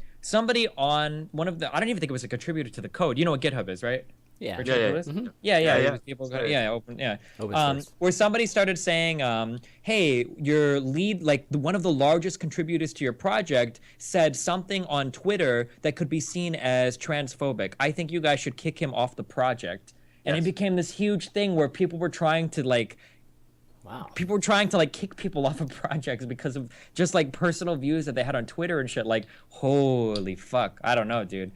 [SPEAKER 3] of the, I don't even think it was a contributor to the code. You know what GitHub is, right?
[SPEAKER 1] Yeah.
[SPEAKER 3] Where somebody started saying, hey, your lead, like one of the largest contributors to your project said something on Twitter that could be seen as transphobic. I think you guys should kick him off the project. And it became this huge thing where people were trying to people were trying to like kick people off of projects because of just like personal views that they had on Twitter and shit. Like, holy fuck. I don't know, dude.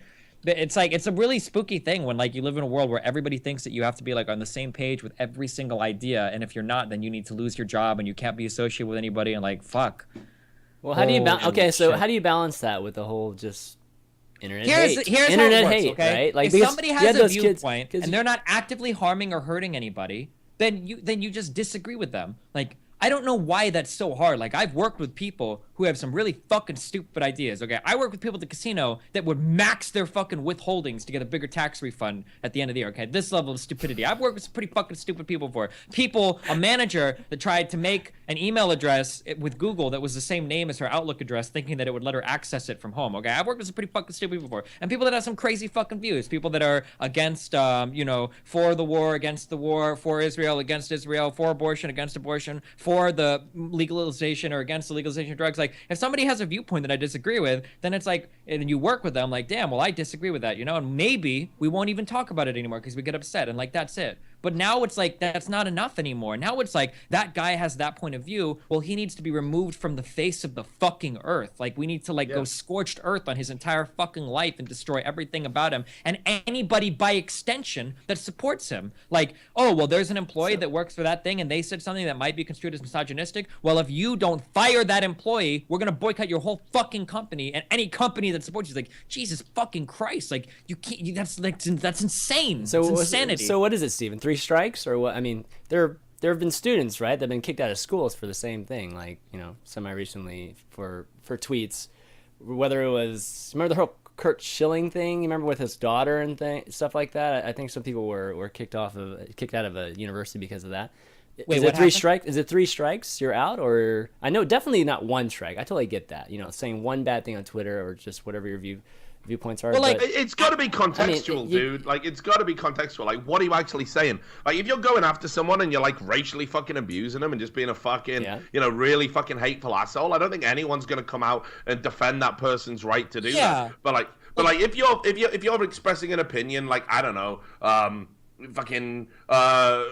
[SPEAKER 3] It's like, it's a really spooky thing when like you live in a world where everybody thinks that you have to be like on the same page with every single idea. And if you're not, then you need to lose your job and you can't be associated with anybody and like, fuck.
[SPEAKER 1] Well, how do you how do you balance that with the whole just internet hate?
[SPEAKER 3] Here's
[SPEAKER 1] internet
[SPEAKER 3] how it works,
[SPEAKER 1] hate,
[SPEAKER 3] okay?
[SPEAKER 1] right? Like,
[SPEAKER 3] if somebody has a viewpoint and they're not actively harming or hurting anybody, then you just disagree with them. Like, I don't know why that's so hard. Like, I've worked with people who have some really fucking stupid ideas, okay? I work with people at the casino that would max their fucking withholdings to get a bigger tax refund at the end of the year, okay? This level of stupidity. I've worked with some pretty fucking stupid people before. A manager that tried to make an email address with Google that was the same name as her Outlook address, thinking that it would let her access it from home, okay? I've worked with some pretty fucking stupid people before. And people that have some crazy fucking views. People that are against, for the war, against the war, for Israel, against Israel, for abortion, against abortion, for the legalization or against the legalization of drugs. Like, if somebody has a viewpoint that I disagree with, then it's like, and you work with them, like, damn, well, I disagree with that, and maybe we won't even talk about it anymore because we get upset and like, that's it. But now it's like, that's not enough anymore. Now it's like, that guy has that point of view. Well, he needs to be removed from the face of the fucking earth. Like, we need to go scorched earth on his entire fucking life and destroy everything about him. And anybody by extension that supports him. Like, oh, well, there's an employee that works for that thing and they said something that might be construed as misogynistic. Well, if you don't fire that employee, we're going to boycott your whole fucking company, and any company that supports you. Like, Jesus fucking Christ. Like, you can't, that's insane.
[SPEAKER 1] So
[SPEAKER 3] it's insanity.
[SPEAKER 1] So what is it, Steven? 3 strikes or what? I mean, there have been students, right, that have been kicked out of schools for the same thing, like, semi-recently for tweets, whether it was, remember the whole Kurt Schilling thing, you remember, with his daughter and stuff like that? I think some people were kicked out of a university because of that.
[SPEAKER 3] Wait,
[SPEAKER 1] is it 3 strikes? Is it 3 strikes you're out? Or I know definitely not 1 strike. I totally get that, saying one bad thing on Twitter or just whatever your viewpoints are.
[SPEAKER 2] Well, like, it's got to be contextual, dude. Like, it's got to be contextual. Like, what are you actually saying? Like, if you're going after someone and you're like racially fucking abusing them and just being a fucking, really fucking hateful asshole, I don't think anyone's gonna come out and defend that person's right to do that. But like, if you're expressing an opinion, like, I don't know,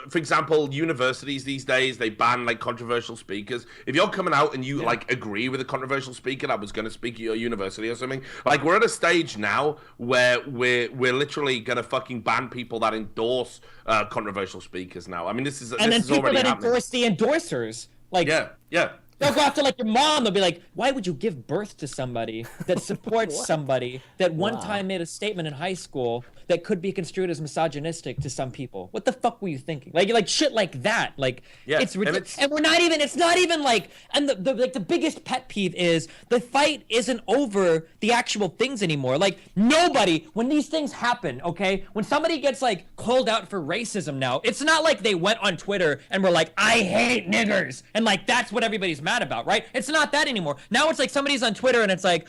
[SPEAKER 2] for example, universities these days, they ban like controversial speakers. If you're coming out and you like agree with a controversial speaker that was going to speak at your university or something, like, we're at a stage now where we're literally going to fucking ban people that endorse controversial speakers now. I mean, this is
[SPEAKER 3] and then
[SPEAKER 2] this is
[SPEAKER 3] people
[SPEAKER 2] already
[SPEAKER 3] that
[SPEAKER 2] happening.
[SPEAKER 3] endorse the endorsers, like,
[SPEAKER 2] yeah.
[SPEAKER 3] They'll go after like your mom. They'll be like, why would you give birth to somebody that supports somebody that one time made a statement in high school that could be construed as misogynistic to some people? What the fuck were you thinking? Like shit like that. Like, it's ridiculous. And it's not even like, and the biggest pet peeve is the fight isn't over the actual things anymore. Like, nobody, when these things happen, okay, when somebody gets like called out for racism now, it's not like they went on Twitter and were like, I hate niggers, and like that's what everybody's mad about, right? It's not that anymore. Now it's like somebody's on Twitter and it's like,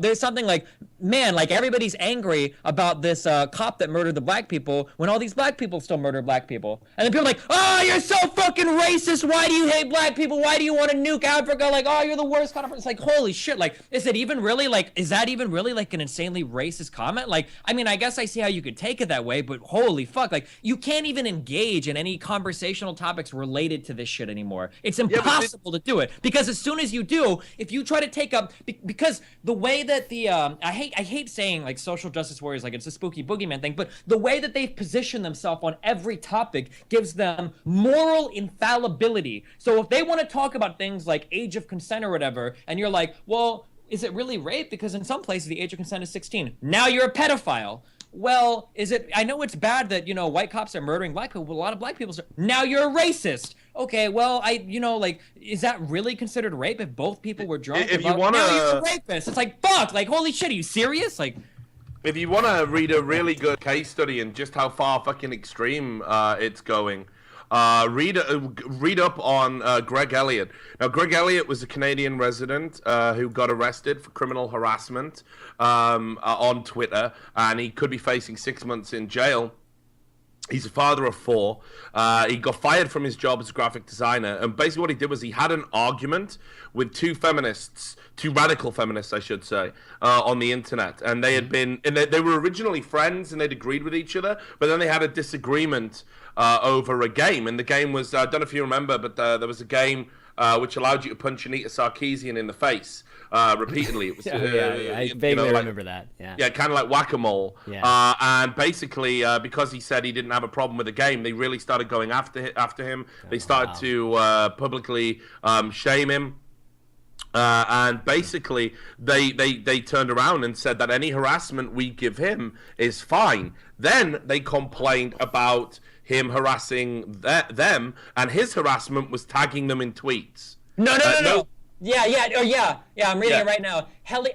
[SPEAKER 3] there's something like, man, like everybody's angry about this cop that murdered the black people when all these black people still murder black people. And then people are like, oh, you're so fucking racist. Why do you hate black people? Why do you want to nuke Africa? Like, oh, you're the worst kind of person. It's like, holy shit. Like, is that even really like an insanely racist comment? Like, I mean, I guess I see how you could take it that way, but holy fuck. Like, you can't even engage in any conversational topics related to this shit anymore. It's impossible to do it, because as soon as you do, if you try to take up, because the way that the, I hate saying like social justice warriors, like it's a spooky boogeyman thing, but the way that they've positioned themselves on every topic gives them moral infallibility. So if they want to talk about things like age of consent or whatever, and you're like, well, is it really rape? Because in some places the age of consent is 16. Now you're a pedophile. Well, is it, I know it's bad that, you know, white cops are murdering black people, but a lot of black people, now you're a racist. Okay, well, like, is that really considered rape if both people were drunk?
[SPEAKER 2] If you want to...
[SPEAKER 3] Now you're a rapist. It's like, fuck, like, holy shit, are you serious? Like...
[SPEAKER 2] If you want to read a really good case study and just how far fucking extreme it's going, read up on Greg Elliott. Now, Greg Elliott was a Canadian resident who got arrested for criminal harassment on Twitter, and he could be facing 6 months in jail. He's a father of 4. He got fired from his job as a graphic designer, and basically what he did was he had an argument with two radical feminists, I should say, on the internet. And they had been, and they were originally friends, and they'd agreed with each other, but then they had a disagreement over a game. And the game was, I don't know if you remember, but there was a game which allowed you to punch Anita Sarkeesian in the face repeatedly. It was,
[SPEAKER 1] I vaguely remember that. Yeah,
[SPEAKER 2] kind of like whack-a-mole.
[SPEAKER 1] Yeah.
[SPEAKER 2] And basically, because he said he didn't have a problem with the game, they really started going after him. They started to publicly shame him. And basically, they turned around and said that any harassment we give him is fine. Then they complained about him harassing them, and his harassment was tagging them in tweets.
[SPEAKER 3] No. Yeah, I'm reading it right now.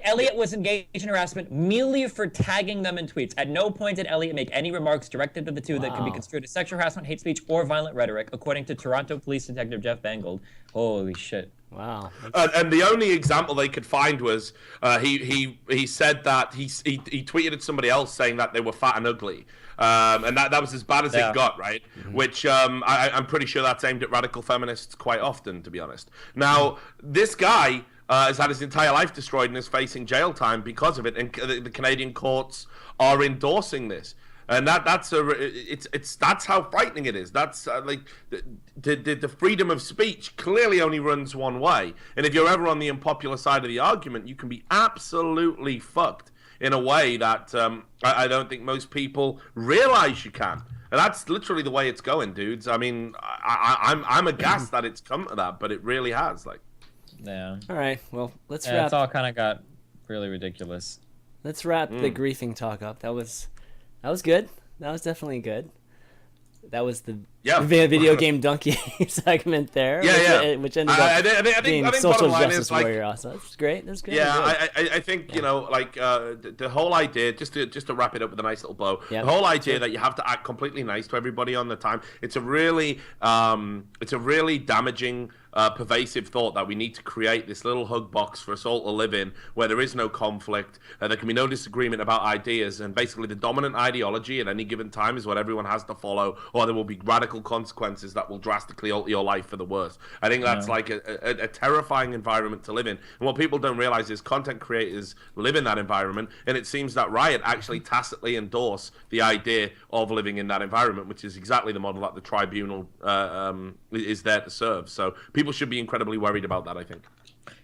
[SPEAKER 3] Elliott was engaged in harassment merely for tagging them in tweets. At no point did Elliott make any remarks directed to the two that could be construed as sexual harassment, hate speech, or violent rhetoric, according to Toronto Police Detective Jeff Bangold. Holy shit.
[SPEAKER 1] Wow.
[SPEAKER 2] And the only example they could find was he said that he tweeted at somebody else saying that they were fat and ugly. And that was as bad as it got, right? Mm-hmm. Which I'm pretty sure that's aimed at radical feminists quite often, to be honest. Now, this guy has had his entire life destroyed and is facing jail time because of it, and the Canadian courts are endorsing this. And that's how frightening it is. That's like the freedom of speech clearly only runs one way. And if you're ever on the unpopular side of the argument, you can be absolutely fucked in a way that I don't think most people realize you can. And that's literally the way it's going, dudes. I mean, I'm aghast that it's come to that, but it really has. Like,
[SPEAKER 3] yeah.
[SPEAKER 1] All right. Well, let's wrap.
[SPEAKER 3] It's all kind of got really ridiculous.
[SPEAKER 1] Let's wrap the griefing talk up. That was good. That was definitely good. That was the video game Dunkey segment there. Which ended up being social justice warrior also. That's great. That's good.
[SPEAKER 2] Yeah, I think, you know, like the whole idea, just to wrap it up with a nice little bow, the whole idea that you have to act completely nice to everybody on the time, it's a really damaging, pervasive thought that we need to create this little hug box for us all to live in, where there is no conflict, there can be no disagreement about ideas, and basically the dominant ideology at any given time is what everyone has to follow, or there will be radical consequences that will drastically alter your life for the worse. I think that's like a terrifying environment to live in. And what people don't realize is content creators live in that environment, and it seems that Riot actually tacitly endorse the idea of living in that environment, which is exactly the model that the tribunal is there to serve. So people should be incredibly worried about that, I think.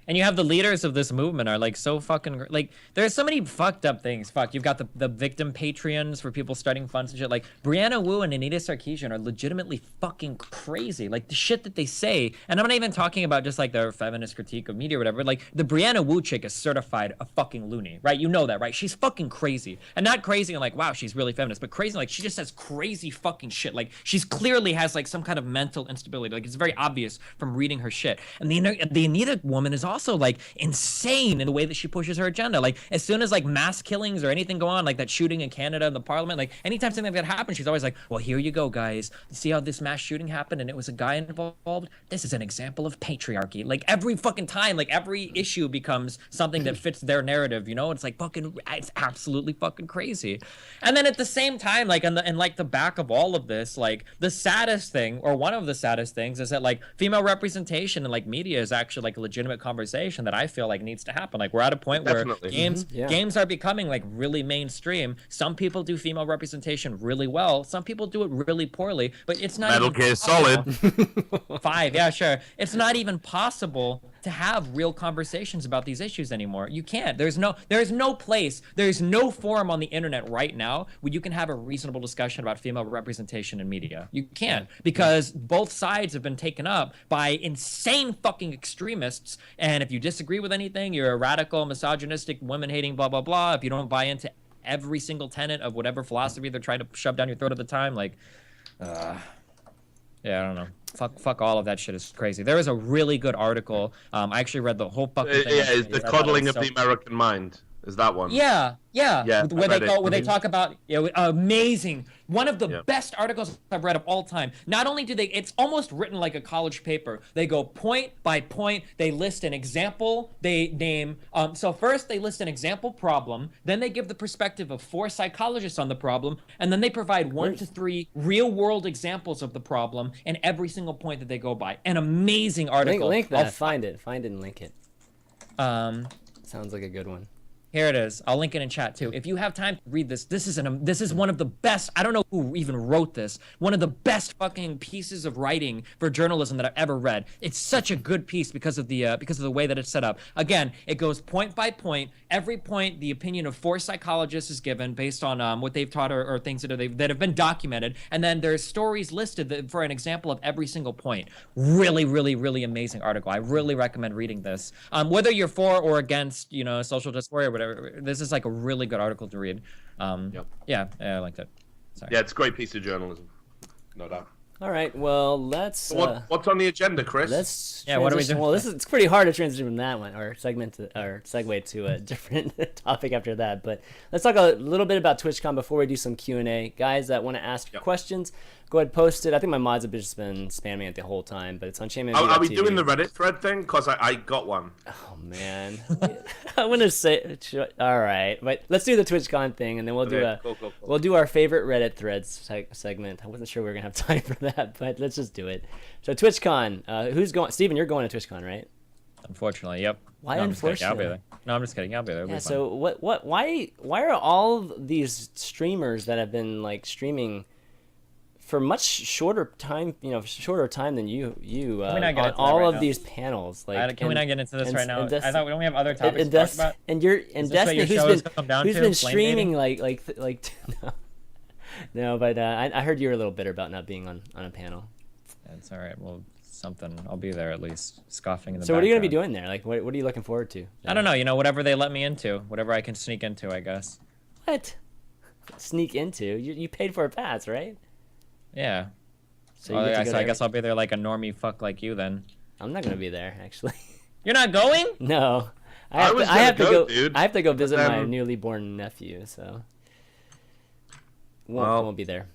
[SPEAKER 3] And you have the leaders of this movement are like so fucking like there's so many fucked up things. Fuck, you've got the victim Patreons for people starting funds and shit. Like Brianna Wu and Anita Sarkeesian are legitimately fucking crazy. Like the shit that they say, and I'm not even talking about just like their feminist critique of media or whatever. Like the Brianna Wu chick is certified a fucking loony, right? You know that, right? She's fucking crazy, and not crazy and like wow she's really feminist, but crazy like she just says crazy fucking shit. Like she's clearly has like some kind of mental instability. Like it's very obvious from reading her shit. And the Anita woman is also like insane in the way that she pushes her agenda. Like as soon as like mass killings or anything go on, like that shooting in Canada in the parliament, like anytime something like that happens, she's always like, well, here you go, guys. See how this mass shooting happened and it was a guy involved? This is an example of patriarchy. Like every fucking time, like every issue becomes something that fits their narrative, you know? It's like fucking, it's absolutely fucking crazy. And then at the same time, like in like the back of all of this, like the saddest thing, or one of the saddest things, is that like female representation in like media is actually like a legitimate conversation that I feel like needs to happen. Like we're at a point where games are becoming like really mainstream. Some people do female representation really well. Some people do it really poorly, but it's not
[SPEAKER 2] Metal Gear Solid
[SPEAKER 3] 5. Yeah, sure. It's not even possible to have real conversations about these issues anymore. You can't. There's no place, there's no forum on the internet right now where you can have a reasonable discussion about female representation in media. You can't, because both sides have been taken up by insane fucking extremists. And if you disagree with anything, you're a radical, misogynistic, women-hating, blah, blah, blah. If you don't buy into every single tenet of whatever philosophy they're trying to shove down your throat at the time, like, yeah, I don't know. Fuck all of that shit is crazy. There was a really good article. I actually read the whole fucking thing.
[SPEAKER 2] Yeah, is the coddling of the American mind. Is that one?
[SPEAKER 3] Yeah. Where they talk about amazing. One of the best articles I've read of all time. Not only do it's almost written like a college paper. They go point by point. They list an example. They name. So first they list an example problem. Then they give the perspective of 4 psychologists on the problem, and then they provide 1 to 3 real world examples of the problem in every single point that they go by. An amazing article.
[SPEAKER 1] Link that. Find it and link it. Sounds like a good one.
[SPEAKER 3] Here it is. I'll link it in chat too. If you have time to read this, this is one of the best. I don't know who even wrote this. One of the best fucking pieces of writing for journalism that I've ever read. It's such a good piece because of the way that it's set up. Again, it goes point by point. Every point, the opinion of 4 psychologists is given based on what they've taught or things that have been documented, and then there's stories listed for an example of every single point. Really, really, really amazing article. I really recommend reading this. Whether you're for or against, social dysphoria or whatever. This is like a really good article to read. Yeah, I liked it. Sorry.
[SPEAKER 2] Yeah, it's a great piece of journalism, no doubt.
[SPEAKER 1] All right, well, let's.
[SPEAKER 2] What's on the agenda, Chris?
[SPEAKER 3] What are we doing?
[SPEAKER 1] Well, it's pretty hard to transition from that one, or segue to a different topic after that. But let's talk a little bit about TwitchCon before we do some Q&A. Guys that want to ask questions, go ahead, post it. I think my mods have just been spamming it the whole time, but it's on ChanManV.
[SPEAKER 2] Are we doing the Reddit thread thing? Because I got one.
[SPEAKER 1] Oh, man. I want to say... All right, but let's do the TwitchCon thing, and then we'll we'll do our favorite Reddit threads segment. I wasn't sure we were going to have time for that, but let's just do it. So TwitchCon, who's going? Steven, you're going to TwitchCon, right?
[SPEAKER 3] Unfortunately, yep.
[SPEAKER 1] Why unfortunately?
[SPEAKER 3] I'll be there. No, I'm just kidding. I'll be there.
[SPEAKER 1] Yeah. So why are all these streamers that have been like streaming for much shorter time than you on all of these panels? Like,
[SPEAKER 3] can we not get into this right now? I thought we don't have other topics to talk about.
[SPEAKER 1] And Destiny, who's been streaming like no, but I heard you were a little bitter about not being on a panel.
[SPEAKER 3] That's all right. Well, something. I'll be there at least, scoffing in the background.
[SPEAKER 1] So what are you gonna be doing there? Like, what are you looking forward to?
[SPEAKER 3] I don't know. Whatever they let me into, whatever I can sneak into, I guess.
[SPEAKER 1] What? Sneak into? You paid for a pass, right?
[SPEAKER 3] Yeah. So I guess I'll be there like a normie fuck like you then.
[SPEAKER 1] I'm not gonna be there, actually.
[SPEAKER 3] You're not going?
[SPEAKER 1] No. I have to go visit my newly born nephew, so won't be there.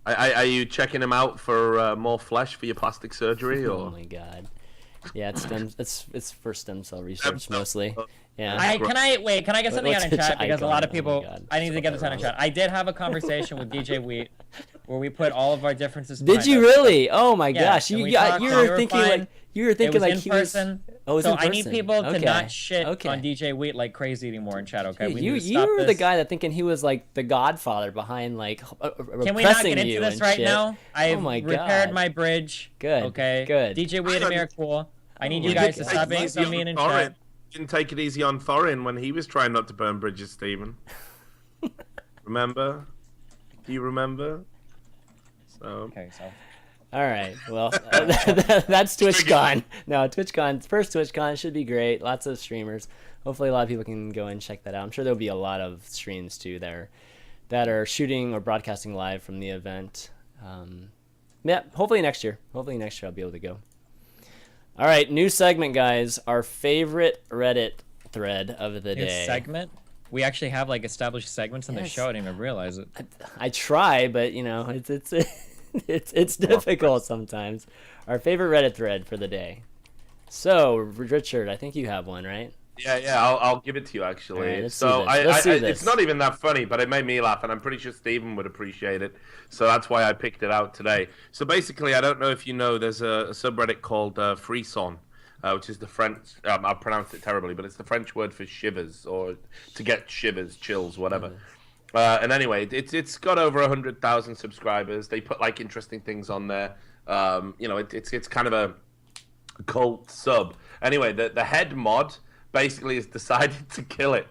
[SPEAKER 2] Are you checking him out for more flesh for your plastic surgery? Or?
[SPEAKER 1] Oh my god. Yeah, it's for stem cell research mostly. Yeah.
[SPEAKER 3] Can I get something out in chat, because a lot of people I need to get this out in chat. I did have a conversation with DJ Wheat where we put all of our differences.
[SPEAKER 1] Did you really? Oh my gosh. You were thinking like
[SPEAKER 3] in person.
[SPEAKER 1] Oh,
[SPEAKER 3] so I need people to not shit on DJ Wheat like crazy anymore in chat, okay?
[SPEAKER 1] Dude, you were the guy that thinking he was like the godfather behind like
[SPEAKER 3] Can we not get into this right
[SPEAKER 1] shit.
[SPEAKER 3] now? I've repaired my bridge.
[SPEAKER 1] Good.
[SPEAKER 3] Okay.
[SPEAKER 1] Good.
[SPEAKER 3] DJ Wheat and Amir cool. I need you guys to stop being so mean and chat.
[SPEAKER 2] Didn't take it easy on Thorin when he was trying not to burn bridges, Steven. Remember? Do you remember? So.
[SPEAKER 3] Okay, so.
[SPEAKER 1] All right. Well, that's TwitchCon. No, TwitchCon. First TwitchCon should be great. Lots of streamers. Hopefully, a lot of people can go and check that out. I'm sure there'll be a lot of streams too that are shooting or broadcasting live from the event. Yeah. Hopefully next year. Hopefully next year I'll be able to go. All right, new segment, guys. Our favorite Reddit thread of the day.
[SPEAKER 3] Segment? We actually have like established segments on the show. I didn't even realize it.
[SPEAKER 1] I try, but you know, it's difficult sometimes. Our favorite Reddit thread for the day. So, Richard, I think you have one, right?
[SPEAKER 2] Yeah, I'll give it to you actually.
[SPEAKER 1] Right, let's
[SPEAKER 2] do
[SPEAKER 1] this.
[SPEAKER 2] It's not even that funny, but it made me laugh, and I'm pretty sure Steven would appreciate it. So that's why I picked it out today. So basically, I don't know if you know, there's a subreddit called Frisson, which is the French. I'll pronounce it terribly, but it's the French word for shivers, or to get shivers, chills, whatever. And anyway, it's got over 100,000 subscribers. They put like interesting things on there. You know, it's kind of a cult sub. Anyway, the head mod basically has decided to kill it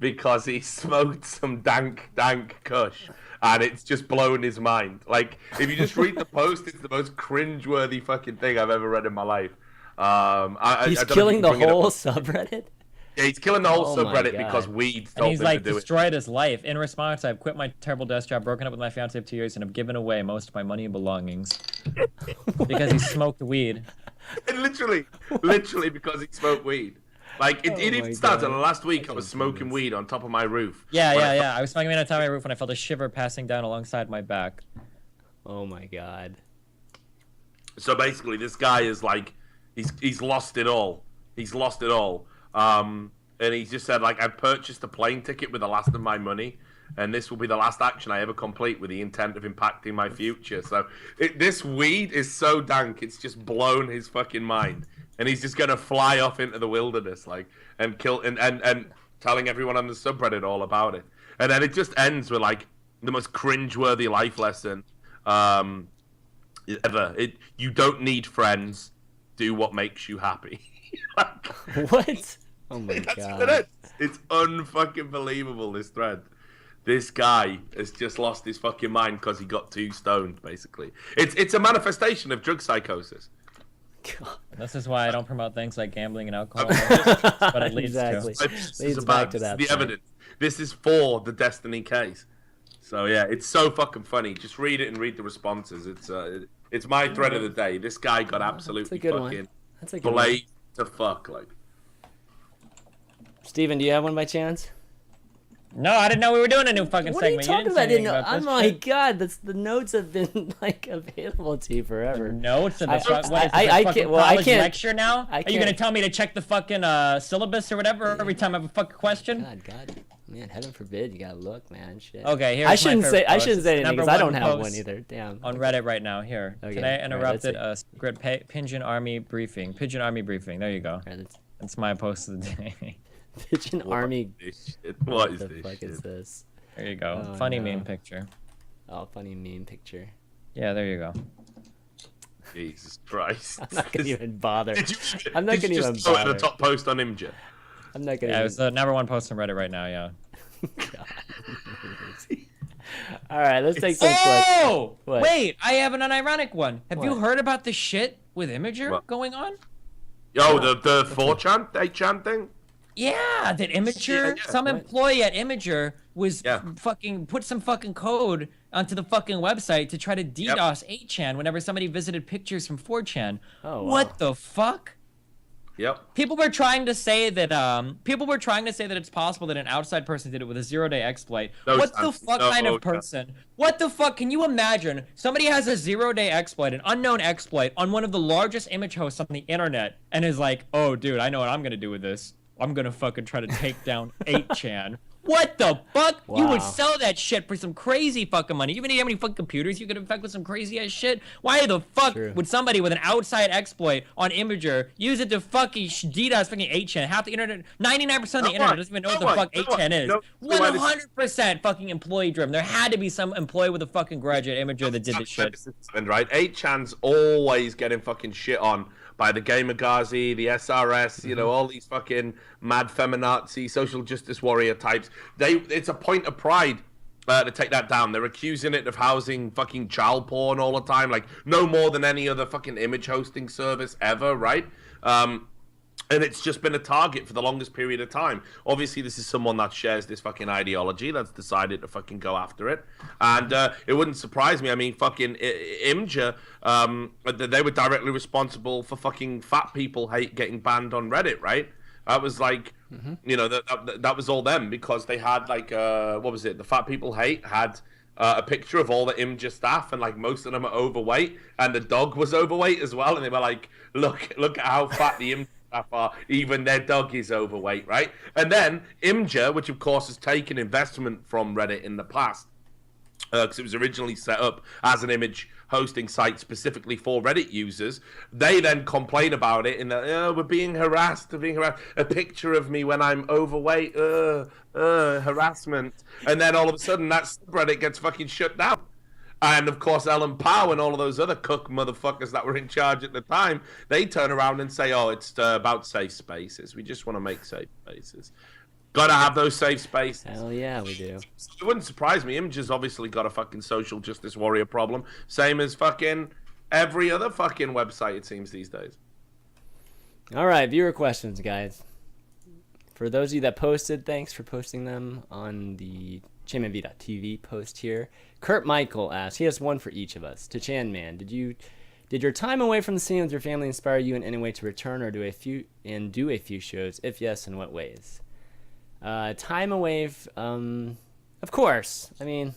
[SPEAKER 2] because he smoked some dank kush, and it's just blown his mind. Like, if you just read the post, it's the most cringeworthy fucking thing I've ever read in my life.
[SPEAKER 1] He's killing the whole subreddit?
[SPEAKER 2] Yeah, he's killing the whole subreddit because weed told him to do it.
[SPEAKER 3] And he's like destroyed his life. In response, I've quit my terrible desk job, broken up with my fiance of 2 years, and have given away most of my money and belongings because he smoked weed.
[SPEAKER 2] And literally because he smoked weed. Like, it even started last week. I was smoking weed on top of my roof.
[SPEAKER 3] Yeah. I was smoking weed on top of my roof when I felt a shiver passing down alongside my back.
[SPEAKER 1] Oh my god.
[SPEAKER 2] So basically, this guy is like, he's lost it all. He's lost it all. And he just said, like, I've purchased a plane ticket with the last of my money, and this will be the last action I ever complete with the intent of impacting my future. So this weed is so dank, it's just blown his fucking mind. And he's just going to fly off into the wilderness, like, and kill, and telling everyone on the subreddit all about it. And then it just ends with, like, the most cringeworthy life lesson ever. You don't need friends. Do what makes you happy. Like,
[SPEAKER 1] what? Oh my god.
[SPEAKER 2] It's unfucking believable, this thread. This guy has just lost his fucking mind because he got too stoned, basically. It's a manifestation of drug psychosis.
[SPEAKER 1] God.
[SPEAKER 3] This is why I don't promote things like gambling and alcohol. But it leads
[SPEAKER 1] exactly.
[SPEAKER 3] to.
[SPEAKER 1] Leads back to that.
[SPEAKER 2] The evidence. This is for the Destiny case. So yeah, it's so fucking funny. Just read it and read the responses. It's my thread of the day. This guy got absolutely fucking blazed to fuck, like.
[SPEAKER 1] Steven, do you have one by chance?
[SPEAKER 3] No, I didn't know we were doing a new fucking
[SPEAKER 1] what
[SPEAKER 3] segment.
[SPEAKER 1] What are you talking about?
[SPEAKER 3] Oh
[SPEAKER 1] my god, the notes have been like available to you forever.
[SPEAKER 3] Notes of the
[SPEAKER 1] I can't. Well, I can't
[SPEAKER 3] lecture now. Are you gonna tell me to check the fucking syllabus or whatever every time I have a fucking question?
[SPEAKER 1] God, man, heaven forbid you gotta look, man. Shit.
[SPEAKER 3] Okay, here.
[SPEAKER 1] I shouldn't say anything because I don't have one either. Damn.
[SPEAKER 3] On Reddit right now. Here. Okay. Today I interrupted a secret Pigeon Army briefing. Pigeon Army briefing. There you go. Right, that's my post of the day.
[SPEAKER 1] Pigeon Army.
[SPEAKER 2] What is
[SPEAKER 1] the
[SPEAKER 2] this?
[SPEAKER 1] Fuck
[SPEAKER 2] shit?
[SPEAKER 1] is this?
[SPEAKER 3] There you go. Funny meme picture.
[SPEAKER 1] Oh, funny meme picture.
[SPEAKER 3] Yeah, there you go.
[SPEAKER 2] Jesus Christ!
[SPEAKER 1] I'm not gonna even bother. I'm
[SPEAKER 2] not gonna even bother. The top post on Imgur.
[SPEAKER 1] I'm not gonna.
[SPEAKER 3] Yeah, it's the #1 post on Reddit right now. Yeah.
[SPEAKER 1] All right, let's take some questions.
[SPEAKER 3] Oh, wait! I have an unironic one. Have you heard about the shit with Imgur going on?
[SPEAKER 2] Yo, the 4chan, 8chan thing?
[SPEAKER 3] Yeah, that Imgur, some employee at Imgur was fucking put some fucking code onto the fucking website to try to DDoS 8chan whenever somebody visited pictures from 4chan. Oh, wow. What the fuck?
[SPEAKER 2] Yep.
[SPEAKER 3] People were trying to say that it's possible that an outside person did it with a 0-day exploit. What the fuck kind of person? What the fuck? Can you imagine somebody has a 0-day exploit, an unknown exploit on one of the largest image hosts on the internet and is like, "Oh dude, I know what I'm going to do with this. I'm going to fucking try to take down 8chan." What the fuck? Wow. You would sell that shit for some crazy fucking money. You even know how many fucking computers you could infect with some crazy ass shit? Why the fuck would somebody with an outside exploit on Imgur use it to fucking DDoS fucking 8chan? Half the internet, 99% of the internet doesn't even know what the fuck 8chan is. 100% fucking employee driven. There had to be some employee with a fucking grudge at Imgur that did this shit.
[SPEAKER 2] Right? 8chan's always getting fucking shit on by the Gamergazi, the SRS, you know, all these fucking mad feminazi, social justice warrior types. It's a point of pride to take that down. They're accusing it of housing fucking child porn all the time, like no more than any other fucking image hosting service ever, right? And it's just been a target for the longest period of time. Obviously, this is someone that shares this fucking ideology that's decided to fucking go after it. And it wouldn't surprise me. I mean, fucking Imgur, they were directly responsible for fucking fat people hate getting banned on Reddit, right? That was like, you know, that was all them, because they had like, what was it? The Fat People Hate had a picture of all the Imgur staff, and like most of them are overweight, and the dog was overweight as well. And they were like, look at how fat the Imgur staff are. Even their dog is overweight, right? And then Imgur, which of course has taken investment from Reddit in the past, because it was originally set up as an image hosting site specifically for Reddit users. They then complain about it in that, we're being harassed. A picture of me when I'm overweight, harassment. And then all of a sudden that subreddit gets fucking shut down. And of course, Ellen Powell and all of those other cook motherfuckers that were in charge at the time, they turn around and say, oh, it's about safe spaces. We just want to make safe spaces. Gotta have those safe spaces.
[SPEAKER 1] Hell yeah, we do.
[SPEAKER 2] It wouldn't surprise me. Imgur's obviously got a fucking social justice warrior problem. Same as fucking every other fucking website, it seems, these days.
[SPEAKER 1] All right, viewer questions, guys. For those of you that posted, thanks for posting them on the ChanManV.tv post here. Kurt Michael asks, he has one for each of us. To ChanMan, did your time away from the scene with your family inspire you in any way to return or do a few shows? If yes, in what ways? Time away, of course. I mean,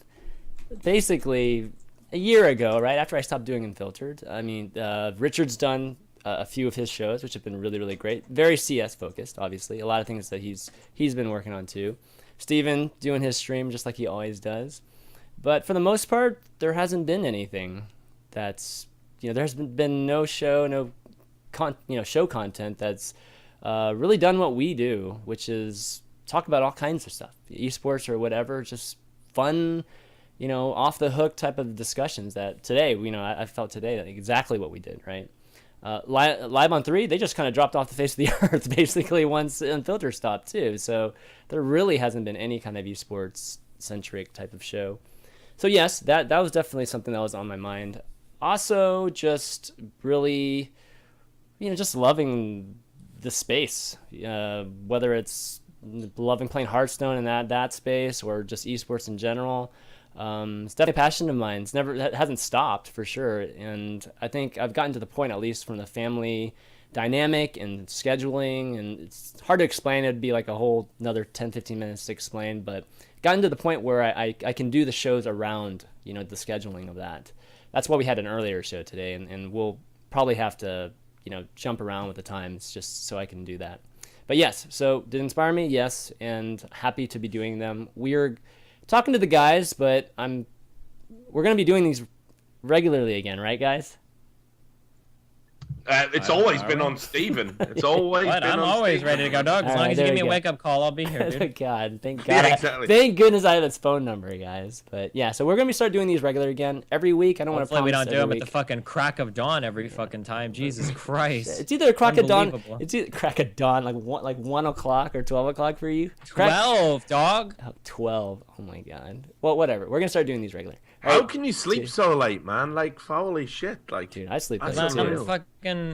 [SPEAKER 1] basically, a year ago, right after I stopped doing Unfiltered, I mean, Richard's done a few of his shows, which have been really, really great. Very CS focused, obviously. A lot of things that he's been working on too. Steven doing his stream just like he always does. But for the most part, there hasn't been anything that's, there's been no show, show content that's really done what we do, which is talk about all kinds of stuff, esports or whatever, just fun, off the hook type of discussions that today, I felt today that exactly what we did, right? Live on 3, they just kind of dropped off the face of the earth basically once Unfiltered stopped too. So there really hasn't been any kind of esports centric type of show. So yes, that was definitely something that was on my mind. Also, just really, just loving the space, whether it's loving playing Hearthstone in that space or just esports in general. It's definitely a passion of mine. It hasn't stopped for sure. And I think I've gotten to the point, at least from the family dynamic and scheduling, and it's hard to explain. It'd be like a whole another 10-15 minutes to explain, but gotten to the point where I can do the shows around, the scheduling of that. That's why we had an earlier show today, and we'll probably have to, jump around with the times just so I can do that. But yes, so did it inspire me? Yes, and happy to be doing them. We're talking to the guys, but we're going to be doing these regularly again, right, guys?
[SPEAKER 2] It's always been on Steven. It's always been
[SPEAKER 3] I'm
[SPEAKER 2] on
[SPEAKER 3] always
[SPEAKER 2] Steven.
[SPEAKER 3] ready to go, dog. As long as you give me a wake-up call, I'll be here, dude.
[SPEAKER 1] Thank God.
[SPEAKER 2] Yeah, exactly.
[SPEAKER 1] Thank goodness I have his phone number, guys. But yeah, so we're going to start doing these regular again every week. I don't want to promise
[SPEAKER 3] we don't do them
[SPEAKER 1] week.
[SPEAKER 3] at the fucking crack of dawn every fucking time. Jesus Christ.
[SPEAKER 1] It's either a crack of dawn. It's either crack of dawn, like 1 o'clock or 12 o'clock for you.
[SPEAKER 3] 12, dog.
[SPEAKER 1] Oh, 12. Oh my God. Well, whatever. We're going to start doing these regular.
[SPEAKER 2] How can you sleep so late, man? Like, holy shit. Like,
[SPEAKER 1] dude, I sleep late
[SPEAKER 3] too.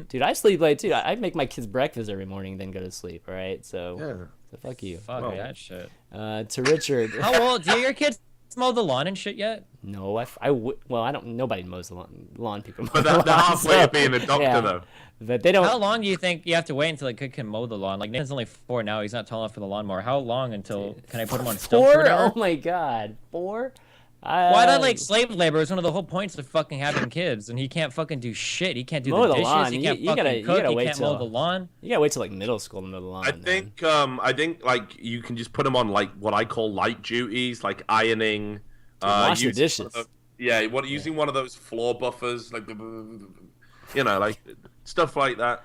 [SPEAKER 1] Dude, I sleep late too. I make my kids breakfast every morning, then go to sleep. All right, so fuck you.
[SPEAKER 3] Fuck that shit.
[SPEAKER 1] To Richard.
[SPEAKER 3] How old? Do your kids mow the lawn and shit yet?
[SPEAKER 1] No, well, I don't. Nobody mows the lawn. Lawn people. Mow
[SPEAKER 2] but they're halfway to being a doctor, though.
[SPEAKER 1] But they don't.
[SPEAKER 3] How long do you think you have to wait until a kid can mow the lawn? Like, Nathan's only 4 now. He's not tall enough for the lawnmower. How long until can I put him on stilts?
[SPEAKER 1] 4? Oh my God, 4.
[SPEAKER 3] Why not like slave labor is one of the whole points of fucking having kids, and he can't fucking do shit. He can't do the dishes.
[SPEAKER 1] Lawn.
[SPEAKER 3] He can't fucking cook. He can't mow the lawn.
[SPEAKER 1] You gotta wait till like middle school to mow the lawn.
[SPEAKER 2] I think like you can just put them on like what I call light duties, like ironing,
[SPEAKER 1] wash your dishes.
[SPEAKER 2] Using one of those floor buffers, like like stuff like that.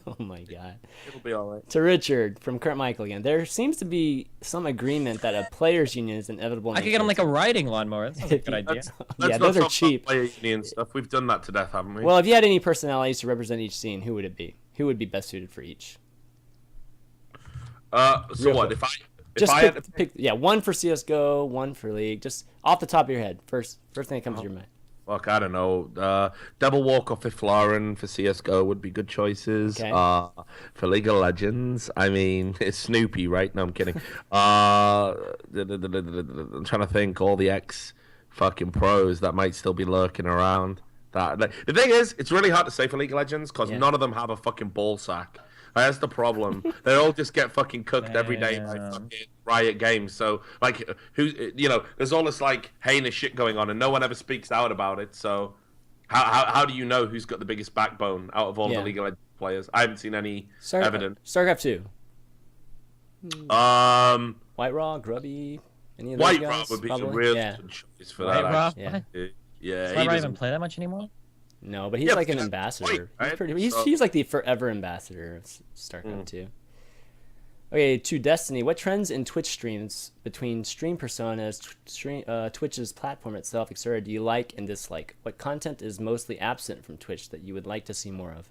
[SPEAKER 1] Oh my god.
[SPEAKER 2] It'll be all right.
[SPEAKER 1] To Richard from Kurt Michael again. There seems to be some agreement that a players' union is inevitable.
[SPEAKER 3] I could get him like a riding lawnmower. That's a good idea.
[SPEAKER 1] Yeah, those are cheap.
[SPEAKER 2] Players' union stuff. We've done that to death, haven't we?
[SPEAKER 1] Well, if you had any personalities to represent each scene, who would it be? Who would be best suited for each?
[SPEAKER 2] So what?
[SPEAKER 1] Quick.
[SPEAKER 2] If I had to
[SPEAKER 1] pick, yeah, one for CS:GO, one for League. Just off the top of your head, first thing that comes to your mind.
[SPEAKER 2] Look, I don't know. Double Walk or Fifth Lauren for CS:GO would be good choices.
[SPEAKER 1] Okay.
[SPEAKER 2] For League of Legends, I mean, it's Snoopy, right? No, I'm kidding. I'm trying to think all the fucking pros that might still be lurking around. The thing is, it's really hard to say for League of Legends because none of them have a fucking ball sack. That's the problem. They all just get fucking cooked every day by fucking Riot Games. So, like, there's all this, like, heinous shit going on, and no one ever speaks out about it. So, how do you know who's got the biggest backbone out of all the League of Legends players? I haven't seen any evidence.
[SPEAKER 1] StarCraft 2. White Raw, Grubby, any of those
[SPEAKER 2] White
[SPEAKER 1] guys?
[SPEAKER 2] Raw would be
[SPEAKER 1] probably?
[SPEAKER 2] a real good choice for
[SPEAKER 3] White
[SPEAKER 2] that.
[SPEAKER 3] Raw?
[SPEAKER 2] Yeah.
[SPEAKER 3] Does White Raw even play that much anymore?
[SPEAKER 1] No, but he's like an ambassador.
[SPEAKER 2] Right?
[SPEAKER 1] He's like the forever ambassador of StarCraft 2. Okay, to Destiny. What trends in Twitch streams between stream personas, Twitch's platform itself, etc., do you like and dislike? What content is mostly absent from Twitch that you would like to see more of?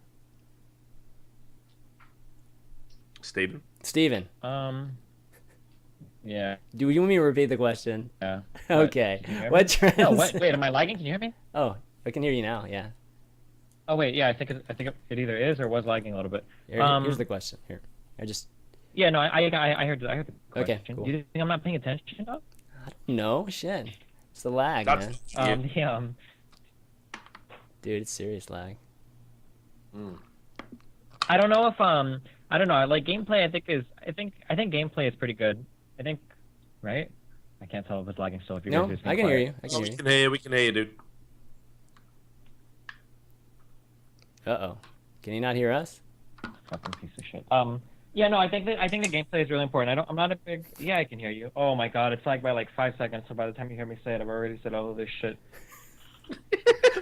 [SPEAKER 1] Steven.
[SPEAKER 3] Yeah.
[SPEAKER 1] Do you want me to repeat the question?
[SPEAKER 3] Yeah.
[SPEAKER 1] Okay. What trends?
[SPEAKER 3] No, wait, am I lagging? Can you hear me?
[SPEAKER 1] Oh, I can hear you now. Yeah.
[SPEAKER 3] Oh wait, yeah. I think it either is or was lagging a little bit.
[SPEAKER 1] Here's the question. Here,
[SPEAKER 3] Yeah, no, I heard the question.
[SPEAKER 1] Okay, cool.
[SPEAKER 3] Do you think I'm not paying attention?
[SPEAKER 1] No, shit. It's the lag, man. Dude, it's serious lag.
[SPEAKER 3] I don't know if I don't know. Like gameplay, I think gameplay is pretty good. I think, right? I can't tell if it's lagging still. If you guys are
[SPEAKER 1] I can hear you.
[SPEAKER 2] We can hear you, dude.
[SPEAKER 1] Uh-oh. Can you not hear us?
[SPEAKER 3] Fucking piece of shit. Yeah, no, I think the gameplay is really important. I'm not a big. Yeah, I can hear you. Oh my god, it's lagged by like 5 seconds. So by the time you hear me say it, I've already said all of this shit.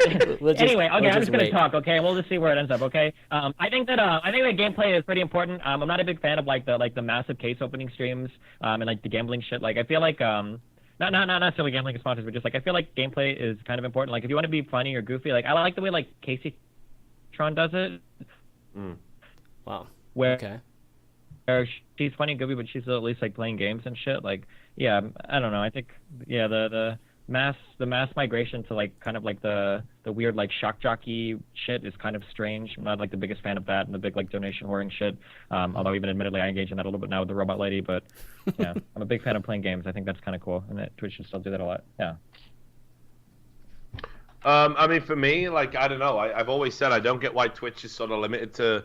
[SPEAKER 3] Anyway, okay, I'm just gonna talk. Okay, we'll just see where it ends up. Okay, I think that gameplay is pretty important. I'm not a big fan of like the massive case opening streams and like the gambling shit. Like I feel like not necessarily gambling sponsors, but just like I feel like gameplay is kind of important. Like if you want to be funny or goofy, like I like the way like Casey Tron does it.
[SPEAKER 1] Wow.
[SPEAKER 3] Where she's funny and goofy, but she's at least like playing games and shit. Like yeah, I don't know. I think the mass migration to like kind of like the weird like shock jockey shit is kind of strange. I'm not like the biggest fan of that and the big like donation whoring shit. Although even admittedly I engage in that a little bit now with the robot lady, but yeah, I'm a big fan of playing games. I think that's kind of cool, and that Twitch should still do that a lot. Yeah.
[SPEAKER 2] I mean, for me, like I don't know. I've always said I don't get why Twitch is sort of limited to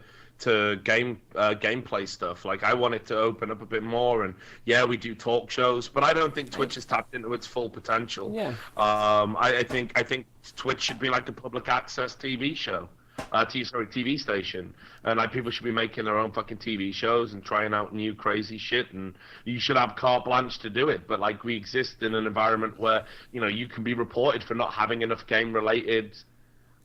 [SPEAKER 2] gameplay stuff. Like I want it to open up a bit more, and yeah, we do talk shows, but I don't think Twitch has tapped into its full potential.
[SPEAKER 1] Yeah.
[SPEAKER 2] I think Twitch should be like a public access TV show, TV station, and like people should be making their own fucking TV shows and trying out new crazy shit, and you should have carte blanche to do it. But like we exist in an environment where you can be reported for not having enough game related.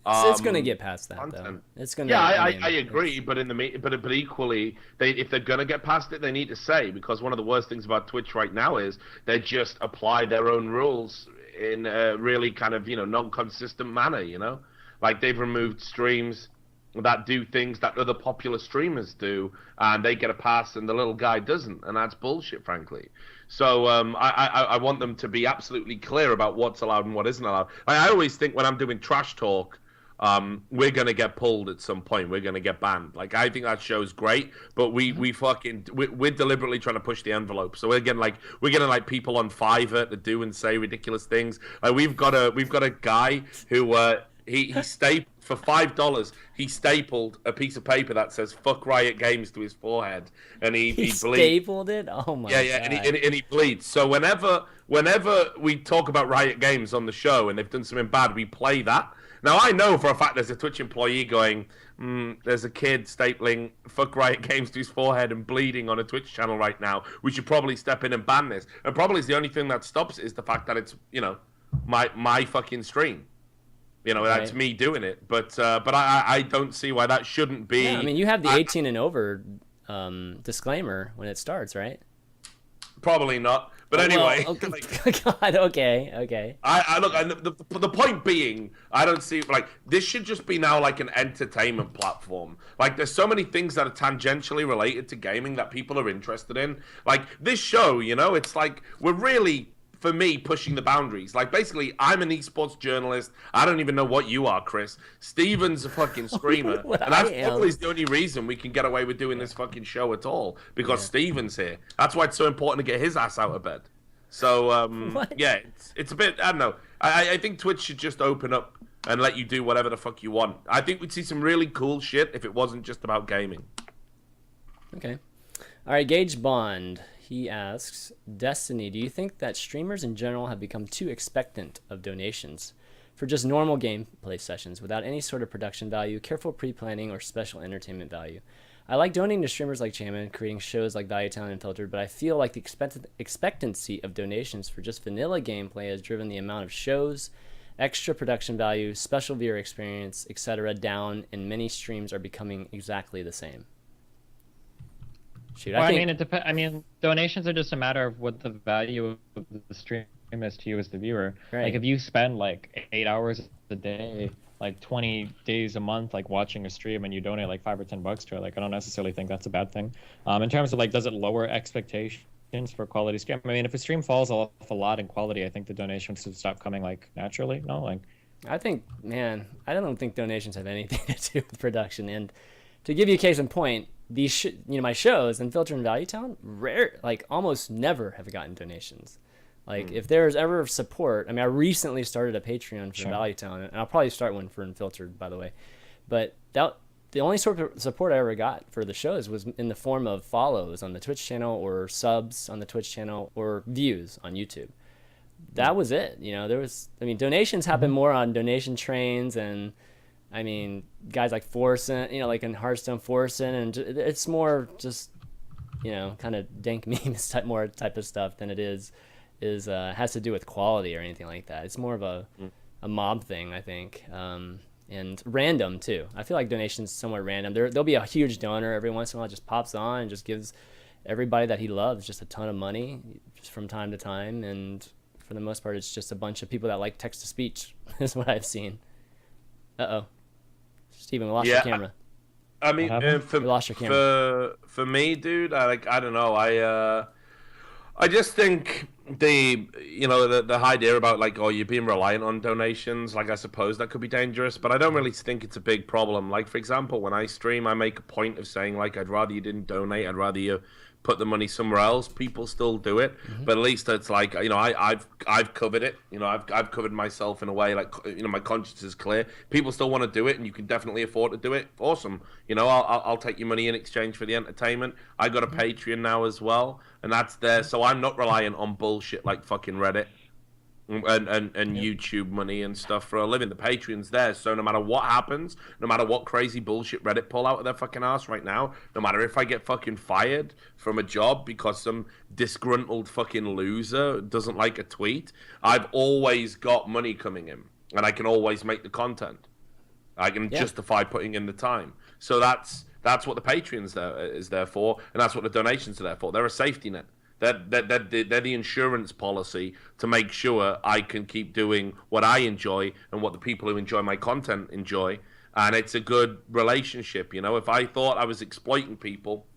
[SPEAKER 1] It's going to get past that, though. It's going to.
[SPEAKER 2] Yeah, I agree, but but equally, if they're going to get past it, they need to say, because one of the worst things about Twitch right now is they just apply their own rules in a really kind of non-consistent manner. Like they've removed streams that do things that other popular streamers do, and they get a pass, and the little guy doesn't, and that's bullshit, frankly. So I want them to be absolutely clear about what's allowed and what isn't allowed. I always think when I'm doing trash talk, we're gonna get pulled at some point. We're gonna get banned. Like I think that show's great, but we're deliberately trying to push the envelope. So we're getting like people on Fiverr to do and say ridiculous things. Like we've got a guy who he stapled for $5. He stapled a piece of paper that says "fuck Riot Games" to his forehead, and he bleeds.
[SPEAKER 1] Stapled it. Oh my god.
[SPEAKER 2] Yeah, and he bleeds. So whenever we talk about Riot Games on the show and they've done something bad, we play that. Now, I know for a fact there's a Twitch employee going, there's a kid stapling "fuck Riot Games" to his forehead and bleeding on a Twitch channel right now. We should probably step in and ban this. And probably the only thing that stops it is the fact that it's, my fucking stream. You know, that's me doing it. But I don't see why that shouldn't be.
[SPEAKER 1] Yeah, I mean, you have the 18 and over disclaimer when it starts, right?
[SPEAKER 2] Probably not. But anyway.
[SPEAKER 1] Well, okay. God, okay.
[SPEAKER 2] I look, the point being, I don't see, like, this should just be now like an entertainment platform. Like, there's so many things that are tangentially related to gaming that people are interested in. Like, this show, you know, it's like, we're really, for me, pushing the boundaries. Like, basically, I'm an esports journalist. I don't even know what you are, Chris. Steven's a fucking screamer. And that's probably the only reason we can get away with doing this fucking show at all. Because Steven's here. That's why it's so important to get his ass out of bed. So, yeah, it's a bit, I don't know. I think Twitch should just open up and let you do whatever the fuck you want. I think we'd see some really cool shit if it wasn't just about gaming.
[SPEAKER 1] Okay. All right, Gage Bond. He asks, Destiny, do you think that streamers in general have become too expectant of donations for just normal gameplay sessions without any sort of production value, careful pre-planning, or special entertainment value? I like donating to streamers like ChanManV, creating shows like Valuetown and Unfiltered, but I feel like the expectancy of donations for just vanilla gameplay has driven the amount of shows, extra production value, special viewer experience, etc. down, and many streams are becoming exactly the same.
[SPEAKER 3] Shoot, well, I mean, it depends. I mean, donations are just a matter of what the value of the stream is to you as the viewer. Right. Like, if you spend like 8 hours a day, like 20 days a month, like watching a stream, and you donate like $5 or $10 to it, like I don't necessarily think that's a bad thing. In terms of like, does it lower expectations for quality stream? I mean, if a stream falls off a lot in quality, I think the donations should stop coming like naturally. No, like.
[SPEAKER 1] I think, man, I don't think donations have anything to do with production. And to give you a case in point, these my shows, Unfiltered and Valuetown, like almost never have gotten donations. Like if there's ever support, I mean, I recently started a Patreon for Valuetown, and I'll probably start one for Unfiltered, by the way. But the only sort of support I ever got for the shows was in the form of follows on the Twitch channel, or subs on the Twitch channel, or views on YouTube. That was it. You know, donations happen more on donation trains, and I mean, guys like Forsen, you know, like in Hearthstone, Forsen, and it's more just, you know, kind of dank memes type of stuff than it has to do with quality or anything like that. It's more of a mob thing, I think, and random too. I feel like donations somewhat random. There'll be a huge donor every once in a while, just pops on and just gives everybody that he loves just a ton of money just from time to time, and for the most part, it's just a bunch of people that like text to speech. Is what I've seen. Steven, we lost your camera.
[SPEAKER 2] I mean, we lost your camera. For me, dude, I don't know. I just think the idea about like, oh, you're being reliant on donations, like I suppose that could be dangerous, but I don't really think it's a big problem. Like, for example, when I stream, I make a point of saying, like, I'd rather you didn't donate, I'd rather you put the money somewhere else. People still do it, but at least it's like, you know, I've covered it. You know, I've covered myself in a way, like, you know, my conscience is clear. People still want to do it, and you can definitely afford to do it. Awesome. You know, I'll take your money in exchange for the entertainment. I got a Patreon now as well, and that's there, so I'm not reliant on bullshit like fucking Reddit and YouTube money and stuff for a living. The Patreon's there, so no matter what happens, no matter what crazy bullshit Reddit pull out of their fucking ass right now, no matter if I get fucking fired from a job because some disgruntled fucking loser doesn't like a tweet, I've always got money coming in, and I can always make the content. I can justify putting in the time. So that's what the Patreon's is there for, and that's what the donations are there for. They're a safety net. They're the insurance policy to make sure I can keep doing what I enjoy and what the people who enjoy my content enjoy. And it's a good relationship, you know. If I thought I was exploiting people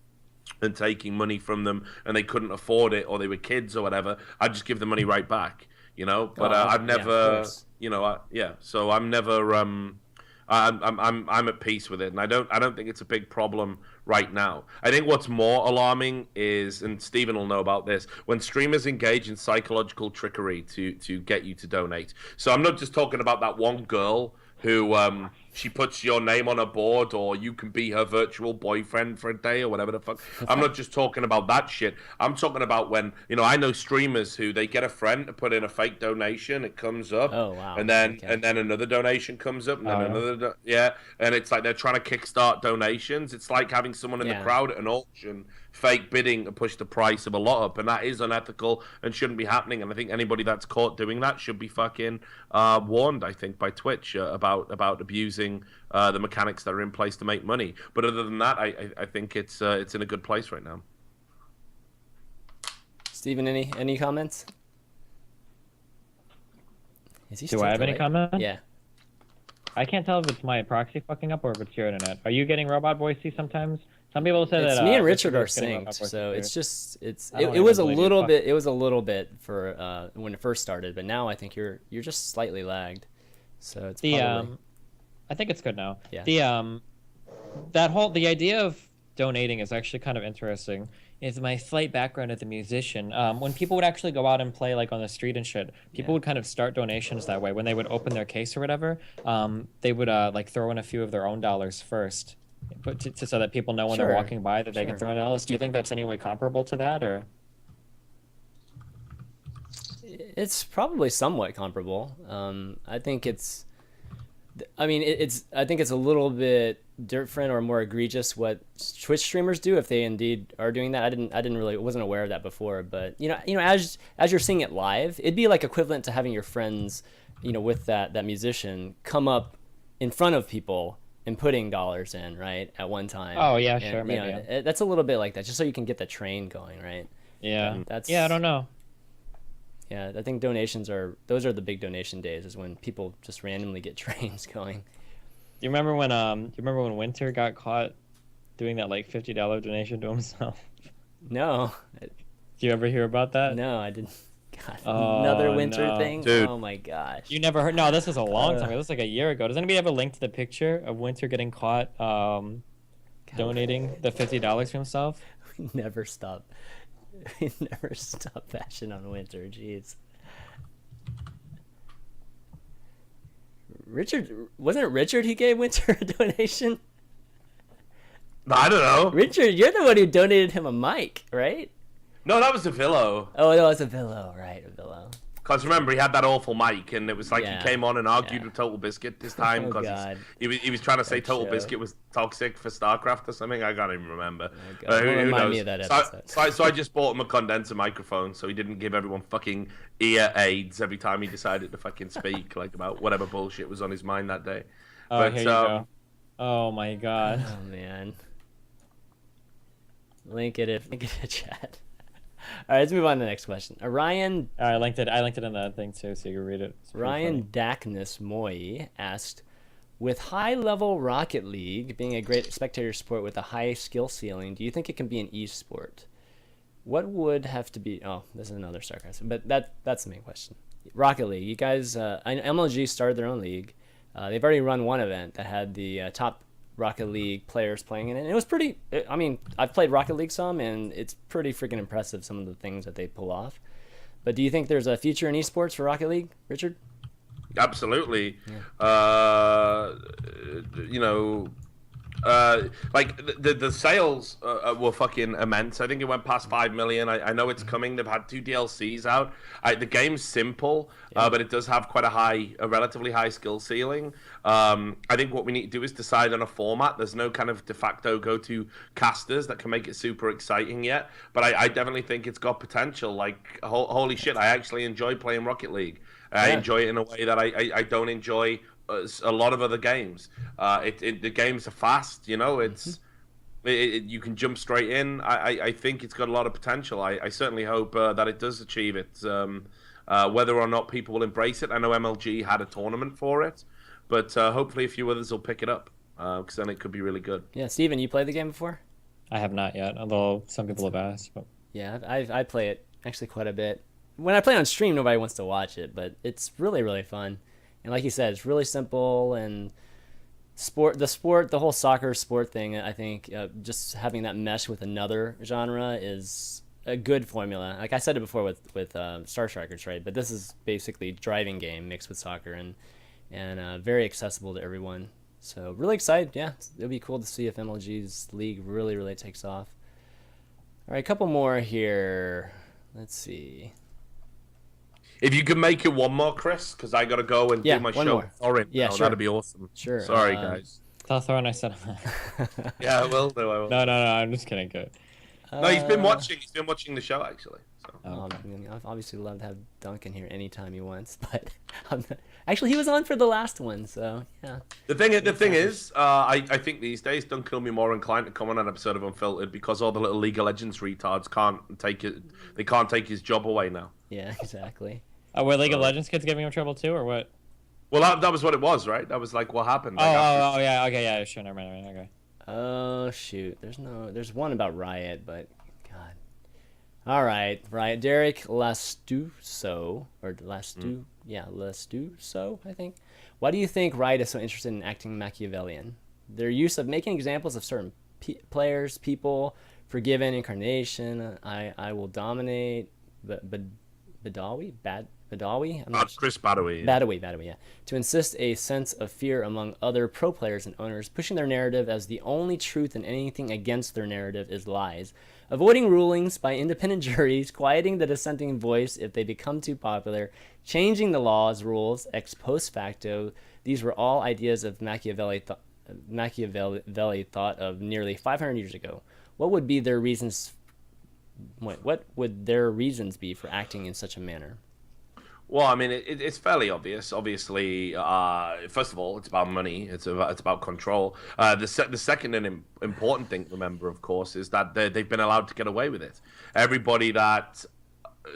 [SPEAKER 2] and taking money from them and they couldn't afford it, or they were kids or whatever, I'd just give the money right back, you know. But I've never, you know, so I'm never, I'm at peace with it, and I don't think it's a big problem right now. I think what's more alarming is, and Steven will know about this, when streamers engage in psychological trickery to get you to donate. So I'm not just talking about that one girl who she puts your name on a board, or you can be her virtual boyfriend for a day, or whatever the fuck. I'm not just talking about that shit. I'm talking about when, I know streamers who they get a friend to put in a fake donation, it comes up, and then another donation comes up, and then another, and it's like they're trying to kickstart donations. It's like having someone in the crowd at an auction fake bidding to push the price of a lot up, and that is unethical and shouldn't be happening. And I think anybody that's caught doing that should be fucking warned, I think, by Twitch about abusing the mechanics that are in place to make money. But other than that, I think it's in a good place right now.
[SPEAKER 1] Steven, any comments?
[SPEAKER 3] Do I have any comments?
[SPEAKER 1] Yeah.
[SPEAKER 3] I can't tell if it's my proxy fucking up or if it's your internet. Are you getting robot voicey sometimes? Some people say that
[SPEAKER 1] me and Richard are synced, so it's just it was a little bit for when it first started, but now I think you're just slightly lagged. So it's probably...
[SPEAKER 3] I think it's good now.
[SPEAKER 1] Yeah.
[SPEAKER 3] The idea of donating is actually kind of interesting. It's my slight background as a musician. When people would actually go out and play like on the street and shit, people would kind of start donations that way. When they would open their case or whatever, they would like throw in a few of their own dollars first. But so that people know when they're walking by that they can throw in dollars. Do you think that's any way comparable to that, or?
[SPEAKER 1] It's probably somewhat comparable. I think it's a little bit different or more egregious what Twitch streamers do if they indeed are doing that. Wasn't aware of that before, but as you're seeing it live, it'd be like equivalent to having your friends, with that musician come up in front of people and putting dollars in, right, at one time.
[SPEAKER 3] Oh, yeah, sure, maybe.
[SPEAKER 1] That's a little bit like that, just so you can get the train going, right?
[SPEAKER 3] Yeah. I don't know.
[SPEAKER 1] Yeah, I think those are the big donation days, is when people just randomly get trains going.
[SPEAKER 3] Do you remember when Winter got caught doing that like $50 donation to himself?
[SPEAKER 1] No.
[SPEAKER 3] Do you ever hear about that?
[SPEAKER 1] No, I didn't. God, another Winter thing?
[SPEAKER 2] Dude.
[SPEAKER 1] Oh my gosh.
[SPEAKER 3] You never heard? No, this was a long time ago. This was like a year ago. Does anybody have a link to the picture of Winter getting caught donating the $50 to himself?
[SPEAKER 1] We never stop bashing on Winter. Jeez. Wasn't it Richard who gave Winter a donation?
[SPEAKER 2] I don't know.
[SPEAKER 1] Richard, you're the one who donated him a mic, right?
[SPEAKER 2] No, that was a Villo.
[SPEAKER 1] Oh, no, it's a Villo, right? A Villo.
[SPEAKER 2] Because remember, he had that awful mic, and it was like he came on and argued with Total Biscuit this time because he was trying to say Total Biscuit was toxic for Starcraft or something. I can't even remember. Who knows? Me of that episode. So I just bought him a condenser microphone so he didn't give everyone fucking ear aids every time he decided to fucking speak like about whatever bullshit was on his mind that day.
[SPEAKER 3] Oh, but, here you go. Oh my god.
[SPEAKER 1] Oh man. Link it in chat. All right, let's move on to the next question. Ryan...
[SPEAKER 3] I linked it in that thing too, so you can read it.
[SPEAKER 1] Ryan Dakness Moy asked, with high-level Rocket League being a great spectator sport with a high skill ceiling, do you think it can be an eSport? What would have to be... Oh, this is another Starcraft, but that's the main question. Rocket League, you guys... MLG started their own league. They've already run one event that had the top Rocket League players playing in it. And it was pretty... I mean, I've played Rocket League some, and it's pretty freaking impressive, some of the things that they pull off. But do you think there's a future in esports for Rocket League, Richard?
[SPEAKER 2] Absolutely. Like the sales were fucking immense. I think it went past 5 million. I know it's coming. They've had 2 DLCs out. The game's simple, but it does have quite a relatively high skill ceiling. I think what we need to do is decide on a format. There's no kind of de facto go-to casters that can make it super exciting yet, but I definitely think it's got potential. Like, holy shit, I actually enjoy playing Rocket League. I enjoy it in a way that I don't enjoy a lot of other games. The games are fast, it's you can jump straight in. I think it's got a lot of potential. I certainly hope that it does achieve it. Whether or not people will embrace it, I know MLG had a tournament for it, but hopefully a few others will pick it up, because then it could be really good.
[SPEAKER 1] Yeah, Steven, you played the game before?
[SPEAKER 3] I have not yet, although some people have asked. But...
[SPEAKER 1] Yeah, I play it actually quite a bit. When I play on stream, nobody wants to watch it, but it's really, really fun. And like you said, it's really simple, and the whole soccer sport thing, I think just having that mesh with another genre is a good formula. Like I said it before with Star Strikers, right? But this is basically driving game mixed with soccer, and very accessible to everyone. So really excited. Yeah, it'll be cool to see if MLG's league really takes off. All right, a couple more here. Let's see.
[SPEAKER 2] If you could make it one more, Chris, because I got to go and do my show.
[SPEAKER 1] More.
[SPEAKER 2] Thorin.
[SPEAKER 1] Yeah, sure.
[SPEAKER 2] That'd be awesome.
[SPEAKER 1] Sure.
[SPEAKER 2] Sorry, guys.
[SPEAKER 3] Tell Thorin I said
[SPEAKER 2] Yeah, I will. No, I will.
[SPEAKER 3] No, I'm just kidding. Good.
[SPEAKER 2] No, he's been watching. He's been watching the show, actually. So.
[SPEAKER 1] I'd obviously love to have Duncan here anytime he wants, but actually he was on for the last one, so yeah.
[SPEAKER 2] The thing is, I think these days Duncan will be more inclined to come on an episode of Unfiltered because all the little League of Legends retards can't take it. They can't take his job away now.
[SPEAKER 1] Yeah, exactly.
[SPEAKER 3] Were League of Legends kids giving him trouble too, or what?
[SPEAKER 2] Well, that was what it was, right? That was like what happened. Like,
[SPEAKER 3] oh, yeah, okay, yeah, sure, never mind, okay.
[SPEAKER 1] Oh shoot, there's one about Riot, but God. All right, Riot. Derek Lastuso, Lastuso, I think. Why do you think Riot is so interested in acting Machiavellian? Their use of making examples of certain players, people, Forgiven, Incarnation, I will dominate, Badawi?
[SPEAKER 2] Chris Badawi.
[SPEAKER 1] Badawi, yeah. To insist a sense of fear among other pro players and owners, pushing their narrative as the only truth and anything against their narrative is lies. Avoiding rulings by independent juries, quieting the dissenting voice if they become too popular, changing the rules ex post facto. These were all ideas of Machiavelli thought of nearly 500 years ago. What would their reasons be for acting in such a manner?
[SPEAKER 2] Well, I mean, it's fairly obvious. Obviously, first of all, it's about money. It's about control. The second and important thing to remember, of course, is that they've been allowed to get away with it. Everybody that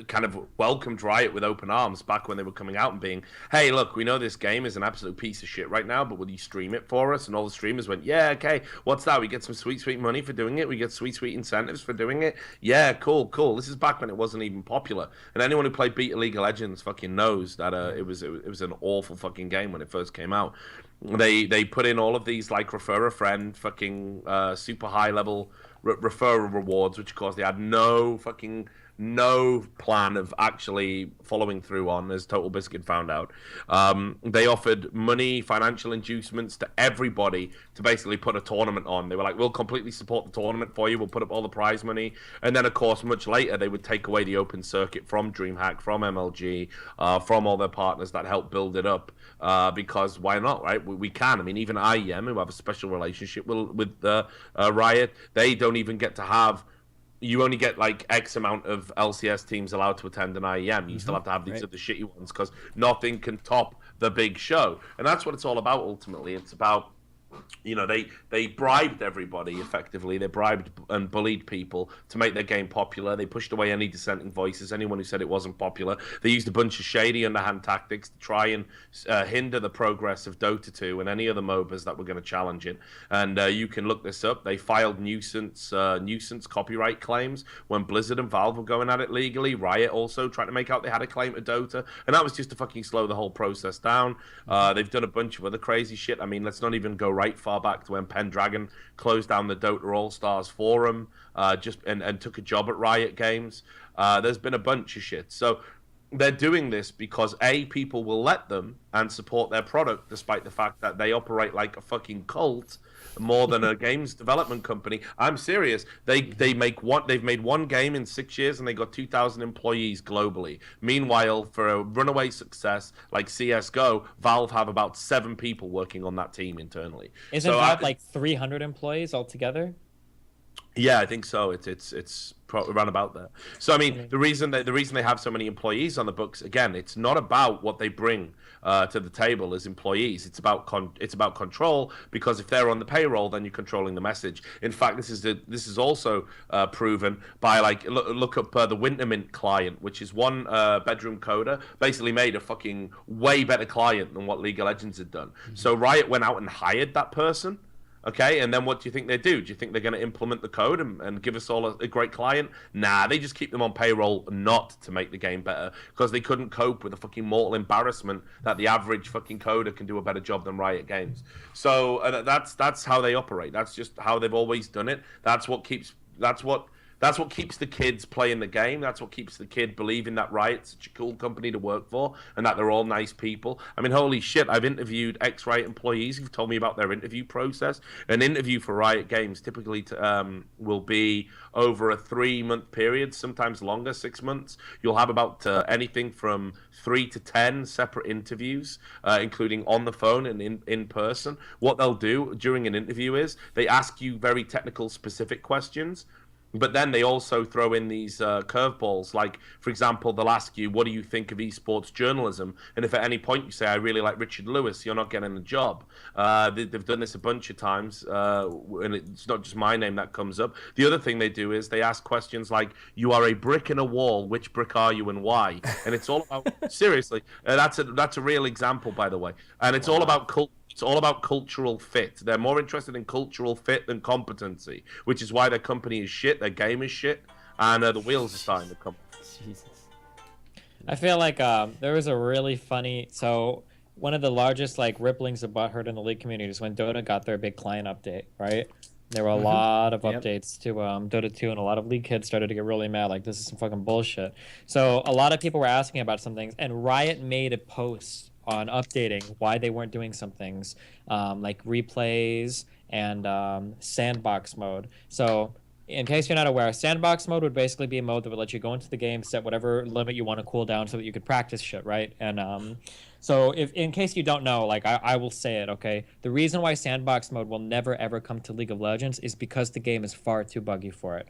[SPEAKER 2] kind of welcomed Riot with open arms back when they were coming out and being, hey, look, we know this game is an absolute piece of shit right now, but will you stream it for us? And all the streamers went, yeah, okay, what's that? We get some sweet money for doing it. We get sweet incentives for doing it. Yeah, cool. This is back when it wasn't even popular. And anyone who played Beta League of Legends fucking knows that it was an awful fucking game when it first came out. They put in all of these like refer a friend fucking super high level referral rewards, which of course they had no plan of actually following through on, as Total Biscuit found out. They offered money, financial inducements to everybody to basically put a tournament on. They were like, we'll completely support the tournament for you. We'll put up all the prize money. And then, of course, much later, they would take away the open circuit from DreamHack, from MLG, from all their partners that helped build it up. Because why not, right? We can. I mean, even IEM, who have a special relationship with Riot, they don't even get to have... You only get like X amount of LCS teams allowed to attend an IEM. You still have to have these other shitty ones because nothing can top the big show. And that's what it's all about ultimately. It's about, you know, they bribed everybody effectively. They bribed and bullied people to make their game popular. They pushed away any dissenting voices, anyone who said it wasn't popular. They used a bunch of shady underhand tactics to try and hinder the progress of Dota 2 and any other MOBAs that were going to challenge it. And you can look this up. They filed nuisance copyright claims when Blizzard and Valve were going at it legally. Riot also tried to make out they had a claim to Dota, and that was just to fucking slow the whole process down. They've done a bunch of other crazy shit. I mean, let's not even go right far back to when Pendragon closed down the Dota All-Stars forum and took a job at Riot Games. There's been a bunch of shit. So they're doing this because people will let them and support their product despite the fact that they operate like a fucking cult more than a games development company. I'm serious. They've made one game in 6 years and they got 2,000 employees globally. Meanwhile, for a runaway success like CS:GO, Valve have about 7 people working on that team internally.
[SPEAKER 3] Isn't that like 300 employees altogether?
[SPEAKER 2] Yeah, I think so. It's around about there. So I mean, the reason they have so many employees on the books, again, it's not about what they bring to the table as employees. It's about control, because if they're on the payroll, then you're controlling the message. In fact, this is also proven by like look up the Wintermint client, which is one bedroom coder, basically made a fucking way better client than what League of Legends had done. Mm-hmm. So Riot went out and hired that person. Okay, and then what do you think they do? Do you think they're going to implement the code and give us all a great client? Nah, they just keep them on payroll not to make the game better because they couldn't cope with the fucking mortal embarrassment that the average fucking coder can do a better job than Riot Games. So that's how they operate. That's just how they've always done it. That's what That's what keeps the kids playing the game. That's what keeps the kid believing that Riot's such a cool company to work for and that they're all nice people. I mean, holy shit, I've interviewed ex-Riot employees who've told me about their interview process. An interview for Riot Games typically will be over a 3-month period, sometimes longer, 6 months. You'll have about anything from 3 to 10 separate interviews, including on the phone and in person. What they'll do during an interview is they ask you very technical, specific questions. But then they also throw in these curveballs. Like, for example, they'll ask you, what do you think of esports journalism? And if at any point you say, I really like Richard Lewis, you're not getting the job. They've done this a bunch of times, and it's not just my name that comes up. The other thing they do is they ask questions like, you are a brick in a wall, which brick are you and why? And it's all about, seriously, that's a real example, by the way. And it's all about culture. It's all about cultural fit. They're more interested in cultural fit than competency, which is why their company is shit, their game is shit, and the wheels are starting to come.
[SPEAKER 1] Jesus.
[SPEAKER 3] I feel like there was a really funny... So one of the largest ripplings of butthurt in the League community is when Dota got their big client update, right? There were a lot of updates to Dota 2, and a lot of League kids started to get really mad, like, this is some fucking bullshit. So a lot of people were asking about some things, and Riot made a post on updating why they weren't doing some things, like replays and sandbox mode. So in case you're not aware, sandbox mode would basically be a mode that would let you go into the game, set whatever limit you want to cool down so that you could practice shit, right? And so if in case you don't know, I will say it, okay? The reason why sandbox mode will never ever come to League of Legends is because the game is far too buggy for it.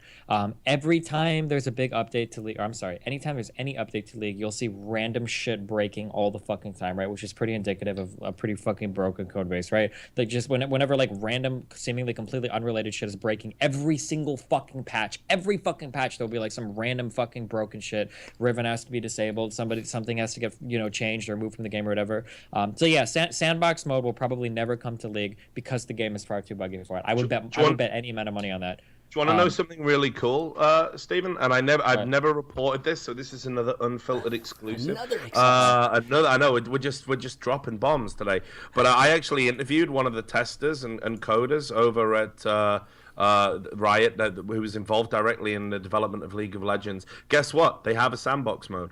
[SPEAKER 3] Every time there's a big update to League, or I'm sorry, anytime there's any update to League, you'll see random shit breaking all the fucking time, right? Which is pretty indicative of a pretty fucking broken code base, right? Like just whenever random, seemingly completely unrelated shit is breaking, every single fucking patch, there'll be some random fucking broken shit. Riven has to be disabled, something has to get changed or moved from the game or whatever. So yeah, sandbox mode will probably never come to League because the game is far too buggy for it. I would bet any amount of money on that.
[SPEAKER 2] Do you want to know something really cool, Stephen? And I've never reported this, so this is another unfiltered exclusive. I know we're just dropping bombs today. But I actually interviewed one of the testers and coders over at Riot, who was involved directly in the development of League of Legends. Guess what? They have a sandbox mode. Of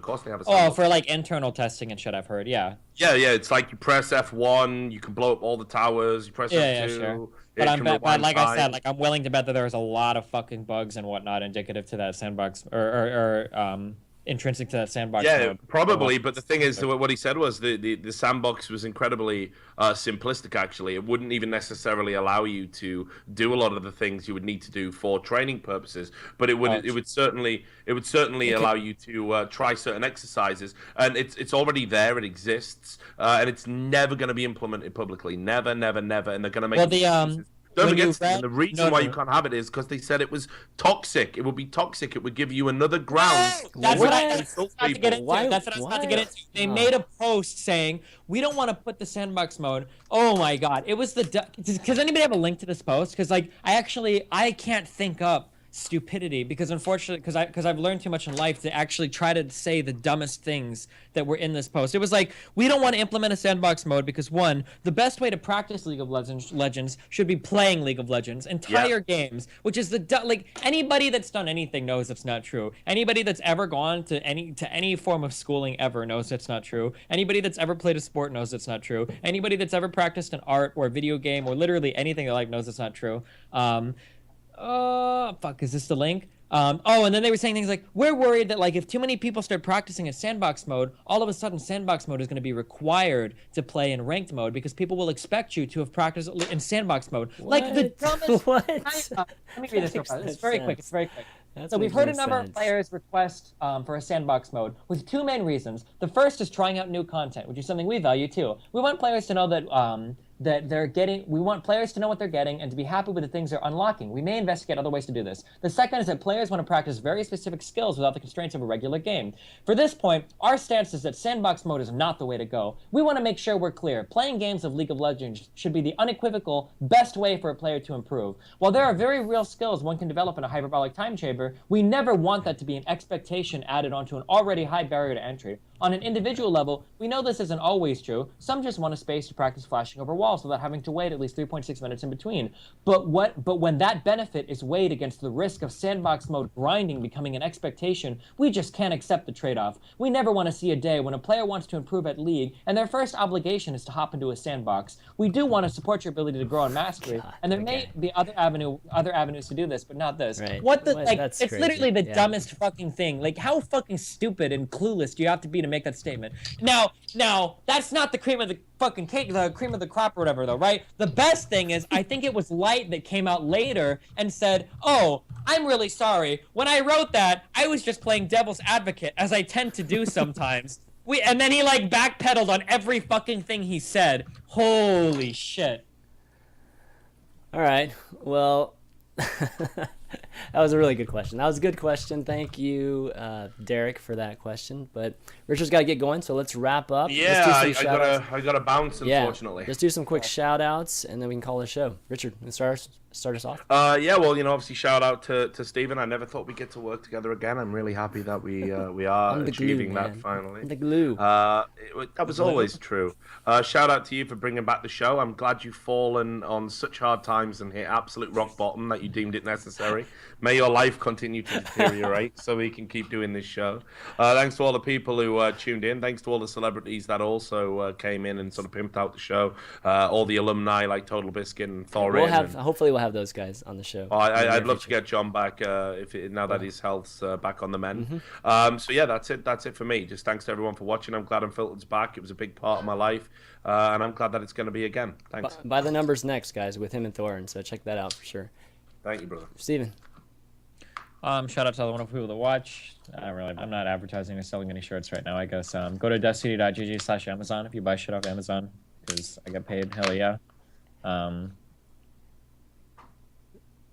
[SPEAKER 2] course they have a sandbox.
[SPEAKER 3] For internal testing and shit, I've heard. Yeah.
[SPEAKER 2] Yeah. It's like you press F1, you can blow up all the towers. You press F2.
[SPEAKER 3] Yeah, sure. But I said, I'm willing to bet that there's a lot of fucking bugs and whatnot indicative to that sandbox or intrinsic to that sandbox.
[SPEAKER 2] Yeah,
[SPEAKER 3] mode.
[SPEAKER 2] probably. But the thing is, what he said was the sandbox was incredibly simplistic. Actually, it wouldn't even necessarily allow you to do a lot of the things you would need to do for training purposes. But it would certainly allow you to try certain exercises. And it's already there. It exists, and it's never going to be implemented publicly. Never. And they're going to make excuses. Don't forget, the reason why you can't have it is because they said it was toxic. It would be toxic. It would give you another ground.
[SPEAKER 4] That's what I was about to get into. They made a post saying, we don't want to put the sandbox mode. Oh my God. It was does anybody have a link to this post? Because I can't think up stupidity because unfortunately because I've learned too much in life to actually try to say the dumbest things that were in this post. It was like, we don't want to implement a sandbox mode because one, the best way to practice League of Legends should be playing League of Legends entire games, which is anybody that's done anything knows it's not true. Anybody that's ever gone to any form of schooling ever knows it's not true. Anybody that's ever played a sport knows it's not true. Anybody that's ever practiced an art or a video game or literally anything in life knows it's not true. Is this the link? And then they were saying things like, we're worried that if too many people start practicing in sandbox mode, all of a sudden sandbox mode is going to be required to play in ranked mode because people will expect you to have practiced in sandbox mode.
[SPEAKER 1] What?
[SPEAKER 4] The dumbest.
[SPEAKER 1] What?
[SPEAKER 4] Let me read this real fast. It's very quick. So we've heard a number of players request for a sandbox mode with two main reasons. The first is trying out new content, which is something we value too. We want players to know that we want players to know what they're getting and to be happy with the things they're unlocking. We may investigate other ways to do this. The second is that players want to practice very specific skills without the constraints of a regular game. For this point, our stance is that sandbox mode is not the way to go. We want to make sure we're clear. Playing games of League of Legends should be the unequivocal best way for a player to improve. While there are very real skills one can develop in a hyperbolic time chamber, we never want that to be an expectation added onto an already high barrier to entry. On an individual level, we know this isn't always true. Some just want a space to practice flashing over walls without having to wait at least 3.6 minutes in between. But when that benefit is weighed against the risk of sandbox mode grinding becoming an expectation, we just can't accept the trade-off. We never want to see a day when a player wants to improve at League, and their first obligation is to hop into a sandbox. We do want to support your ability to grow in Mastery, and there may be other avenues to do this, but not this.
[SPEAKER 1] Right.
[SPEAKER 4] It's
[SPEAKER 1] crazy.
[SPEAKER 4] literally the dumbest fucking thing. Like, how fucking stupid and clueless do you have to be to make that statement? Now, that's not the cream of the fucking cake, the cream of the crop or whatever, though, right? The best thing is, I think it was Light that came out later and said, "Oh, I'm really sorry. When I wrote that, I was just playing devil's advocate, as I tend to do sometimes." And then he like backpedaled on every fucking thing he said. Holy shit.
[SPEAKER 1] All right. Well, that was a really good question. That was a good question. Thank you, Derek, for that question. But Richard's got to get going, so let's wrap up.
[SPEAKER 2] Yeah, I gotta bounce, unfortunately.
[SPEAKER 1] Yeah, let's do some quick shout-outs, and then we can call the show. Richard, start us off.
[SPEAKER 2] Yeah, well, obviously shout out to Stephen. I never thought we'd get to work together again. I'm really happy that we are achieving that finally.
[SPEAKER 1] The glue.
[SPEAKER 2] That was always true. Shout out to you for bringing back the show. I'm glad you've fallen on such hard times and hit absolute rock bottom that you deemed it necessary. May your life continue to deteriorate so we can keep doing this show. Thanks to all the people who tuned in. Thanks to all the celebrities that also came in and sort of pimped out the show. All the alumni like Total Biscuit and Thorin.
[SPEAKER 1] Hopefully we'll have those guys on the show.
[SPEAKER 2] I'd love to get John back now that his health's back on the mend. So yeah, that's it for me. Just thanks to everyone for watching. I'm glad Unfiltered's back. It was a big part of my life, and I'm glad that it's going to be again. Thanks.
[SPEAKER 1] By the numbers next, guys, with him and Thorin. So check that out for sure.
[SPEAKER 2] Thank you, brother.
[SPEAKER 1] Steven.
[SPEAKER 3] Shout out to all the wonderful people that watch. I'm not advertising or selling any shirts right now, I guess. Go to destiny.gg/Amazon if you buy shit off Amazon, because I get paid. Hell yeah.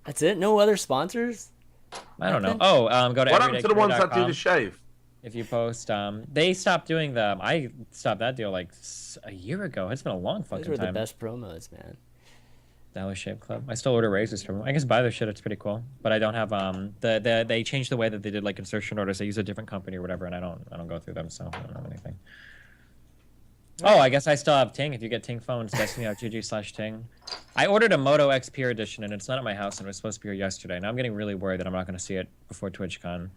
[SPEAKER 1] That's it? No other sponsors?
[SPEAKER 3] I don't know. Go to
[SPEAKER 2] what happened to the ones that do the shave?
[SPEAKER 3] If you post, they stopped doing them. I stopped that deal like a year ago. It's been a long fucking time.
[SPEAKER 1] Those were the best promos, man.
[SPEAKER 3] Dollar Shave Club. I still order razors from them. I guess buy their shit. It's pretty cool. But I don't have they changed the way that they did like insertion orders. They use a different company or whatever, and I don't go through them, so I don't have anything. Oh, I guess I still have Ting. If you get Ting phones, destiny.gg/Ting. I ordered a Moto X Pure Edition, and it's not at my house, and it was supposed to be here yesterday. Now I'm getting really worried that I'm not going to see it before TwitchCon.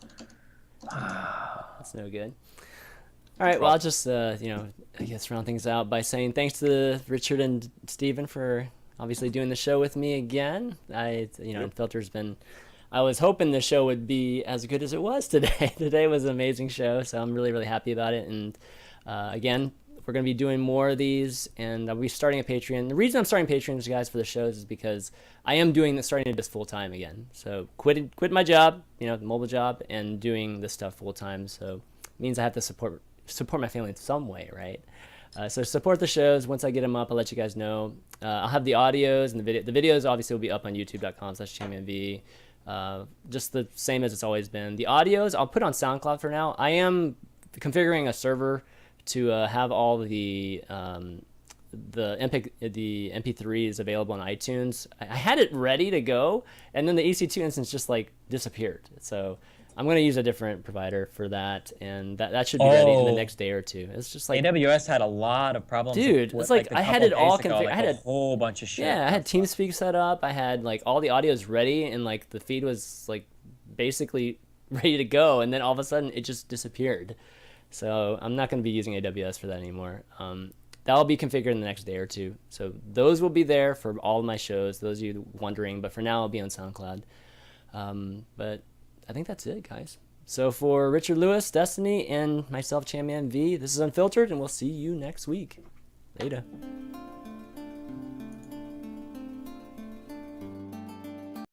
[SPEAKER 1] That's no good. All right, well, I'll just, I guess round things out by saying thanks to Richard and Steven for obviously doing the show with me again. Unfiltered's been... I was hoping the show would be as good as it was today. Today was an amazing show, so I'm really, really happy about it. And again, we're going to be doing more of these, and I'll be starting a Patreon. The reason I'm starting Patreon, guys, for the shows is because I am starting to do this full-time again. So quit my job, the mobile job, and doing this stuff full-time. So it means I have to support my family in some way, right? So support the shows. Once I get them up, I'll let you guys know. I'll have the audios and the video. The videos obviously will be up on youtube.com/ChanManV. Just the same as it's always been. The audios I'll put on SoundCloud for now. I am configuring a server to have all the MP3s available on iTunes. I had it ready to go, and then the EC2 instance just like disappeared. So I'm going to use a different provider for that, and that should be ready in the next day or two. It's just like
[SPEAKER 3] AWS had a lot of problems.
[SPEAKER 1] Dude, it's like I had it all configured.
[SPEAKER 3] I had a whole bunch of shit.
[SPEAKER 1] Yeah, I had TeamSpeak set up. I had like all the audios ready, and like the feed was like basically ready to go, and then all of a sudden it just disappeared. So I'm not going to be using AWS for that anymore. That'll be configured in the next day or two. So those will be there for all of my shows, those of you wondering. But for now, I'll be on SoundCloud. But I think that's it, guys. So for Richard Lewis, Destiny, and myself, ChanManV, this is Unfiltered, and we'll see you next week. Later.